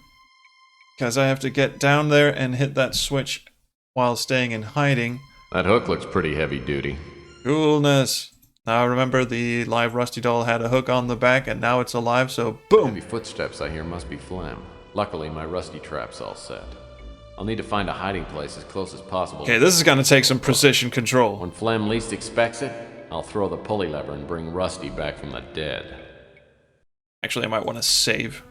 Because I have to get down there and hit that switch while staying in hiding. That hook looks pretty heavy duty. Coolness. Now remember, the live Rusty doll had a hook on the back, and now it's alive, so boom! Heavy footsteps I hear must be Flem. Luckily, my Rusty trap's all set. I'll need to find a hiding place as close as possible. Okay, this is gonna take some precision control. When Flem least expects it, I'll throw the pulley lever and bring Rusty back from the dead. Actually, I might want to save.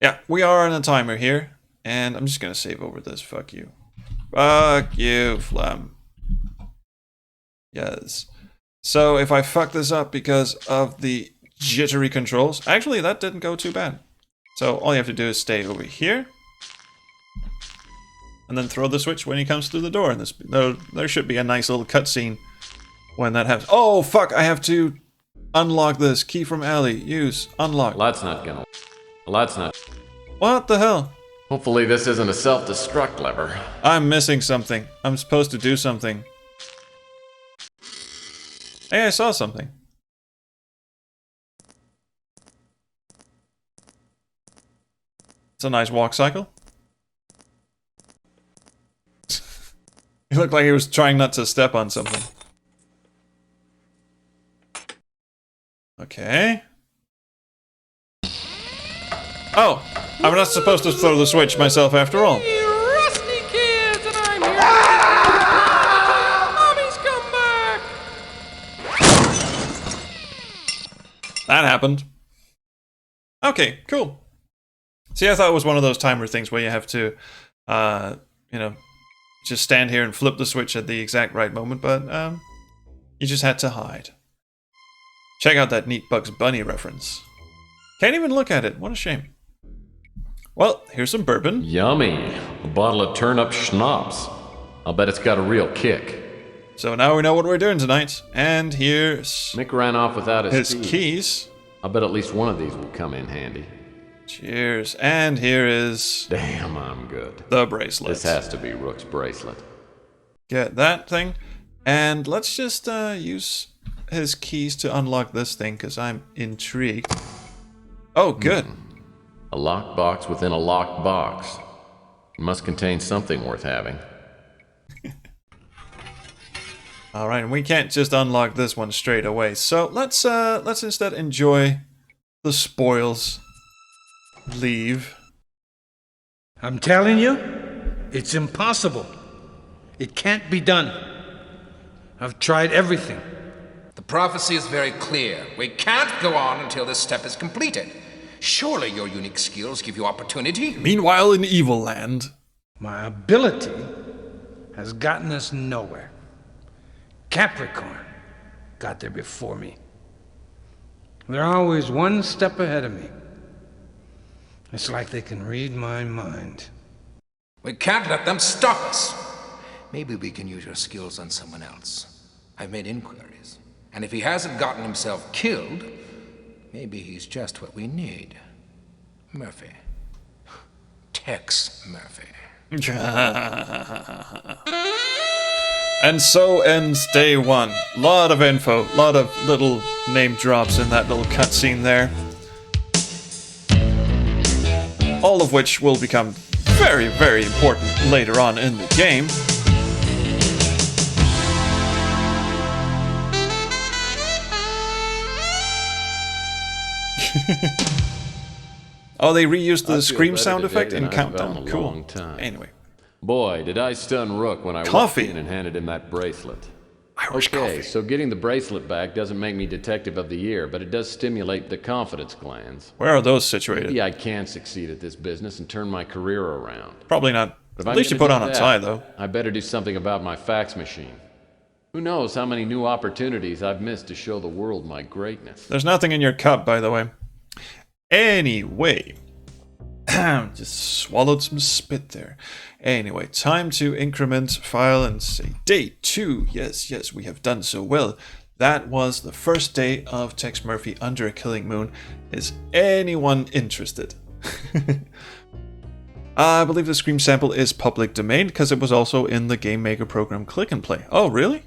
Yeah, we are on a timer here, and I'm just gonna save over this. Fuck you. Fuck you, Flem. Yes. So if I fuck this up because of the jittery controls, actually that didn't go too bad. So all you have to do is stay over here, and then throw the switch when he comes through the door. And there should be a nice little cutscene when that happens. Oh fuck! I have to unlock this. Key from alley. Use. Unlock. That's not. What the hell? Hopefully this isn't a self-destruct lever. I'm missing something. I'm supposed to do something. Hey, I saw something. It's a nice walk cycle. He looked like he was trying not to step on something. Okay. Oh, I'm not supposed to throw the switch myself after all. Rusty kids, and I'm here. Mommy's come back. That happened. Okay, cool. See, I thought it was one of those timer things where you have to, you know, just stand here and flip the switch at the exact right moment, but you just had to hide. Check out that neat Bugs Bunny reference. Can't even look at it. What a shame. Well, here's some bourbon. Yummy. A bottle of turnip schnapps. I'll bet it's got a real kick. So now we know what we're doing tonight. And here's... Mick ran off without his keys. I'll bet at least one of these will come in handy. Cheers. And here is... Damn, I'm good. The bracelet. This has to be Rook's bracelet. Get that thing. And let's just use his keys to unlock this thing, because I'm intrigued. Oh, good. A locked box within a locked box. It must contain something worth having. All right, and we can't just unlock this one straight away. So let's instead enjoy the spoils. Leave. I'm telling you, it's impossible. It can't be done. I've tried everything. The prophecy is very clear. We can't go on until this step is completed. Surely your unique skills give you opportunity. Meanwhile, in Evil Land, my ability has gotten us nowhere. Capricorn got there before me. They're always one step ahead of me. It's like they can read my mind. We can't let them stop us. Maybe we can use your skills on someone else. I've made inquiries. And if he hasn't gotten himself killed, maybe he's just what we need. Murphy. Tex Murphy. And so ends day one. Lot of info, lot of little name drops in that little cutscene there. All of which will become very, very important later on in the game. Oh, they reused the scream sound effect in Countdown. Cool. Anyway. Boy, did I stun Rook when I walked in and handed him that bracelet. Okay, so getting the bracelet back doesn't make me Detective of the Year, but it does stimulate the confidence glands. Where are those situated? Maybe I can succeed at this business and turn my career around. Probably not. At least you put on a tie, though. I better do something about my fax machine. Who knows how many new opportunities I've missed to show the world my greatness. There's nothing in your cup, by the way. Anyway. Just swallowed some spit there. Anyway, time to increment file and say day 2. Yes, we have done so well. That was the first day of Tex Murphy Under a Killing Moon. Is anyone interested? I believe the Scream sample is public domain because it was also in the Game Maker program Click and Play. Oh, really?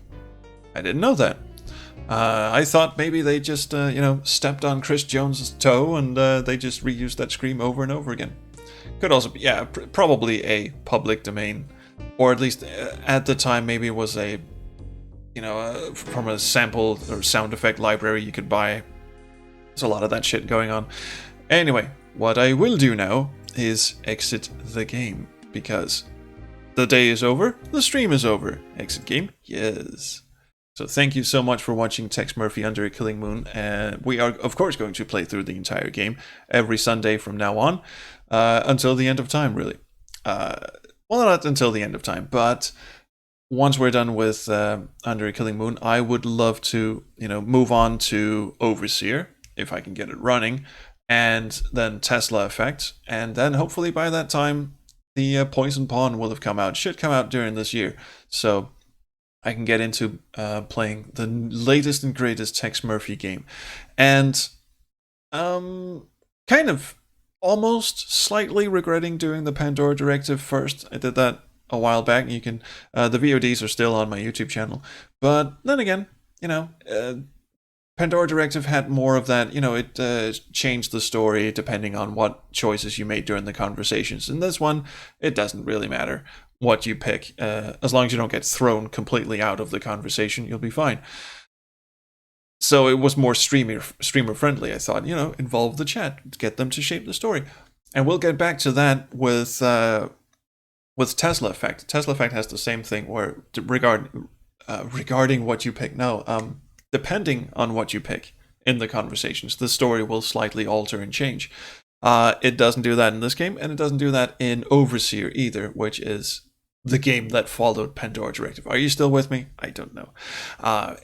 I didn't know that. I thought maybe they just, stepped on Chris Jones' toe and they just reused that scream over and over again. Could also be, yeah, probably a public domain. Or at least at the time, maybe it was a, from a sample or sound effect library you could buy. There's a lot of that shit going on. Anyway, what I will do now is exit the game. Because the day is over, the stream is over. Exit game? Yes. So thank you so much for watching Tex Murphy Under a Killing Moon. We are, of course, going to play through the entire game every Sunday from now on, until the end of time, really. Well, not until the end of time, but once we're done with Under a Killing Moon, I would love to, move on to Overseer, if I can get it running, and then Tesla Effect, and then hopefully by that time, the Poison Pawn will have come out. Should come out during this year, so I can get into playing the latest and greatest Tex Murphy game. And kind of almost slightly regretting doing the Pandora Directive first. I did that a while back. You can, the VODs are still on my YouTube channel. But then again, Pandora Directive had more of that, it changed the story depending on what choices you made during the conversations. In this one, it doesn't really matter what you pick. As long as you don't get thrown completely out of the conversation, you'll be fine. So it was more streamer friendly. I thought, involve the chat, get them to shape the story. And we'll get back to that with Tesla Effect. Tesla Effect has the same thing where regarding what you pick. No, depending on what you pick in the conversations, the story will slightly alter and change. It doesn't do that in this game, and it doesn't do that in Overseer either, which is the game that followed Pandora Directive. Are you still with me? I don't know.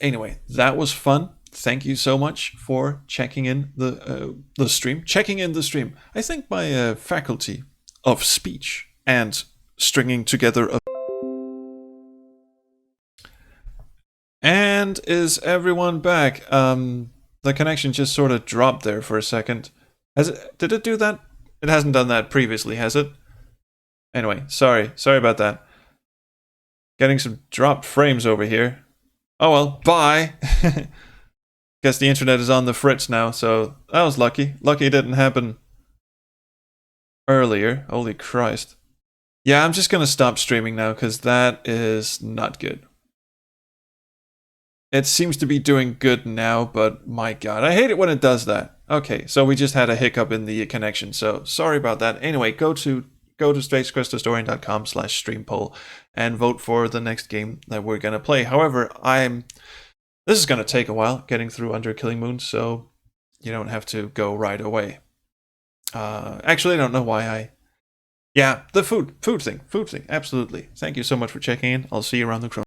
Anyway, that was fun. Thank you so much for checking in the stream. Checking in the stream. I think my faculty of speech and stringing together a... And is everyone back? The connection just sort of dropped there for a second. Did it do that? It hasn't done that previously, has it? Anyway, sorry about that. Getting some dropped frames over here. Oh well, bye. Guess the internet is on the fritz now, so that was lucky. Lucky it didn't happen earlier. Holy Christ. Yeah, I'm just gonna stop streaming now because that is not good. It seems to be doing good now, but my god, I hate it when it does that. Okay, so we just had a hiccup in the connection, so sorry about that. Anyway, go to spacequesthistorian.com/streampoll and vote for the next game that we're gonna play. However, this is gonna take a while getting through Under Killing Moon, so you don't have to go right away. Actually, I don't know why yeah, the food thing, absolutely. Thank you so much for checking in. I'll see you around the corner.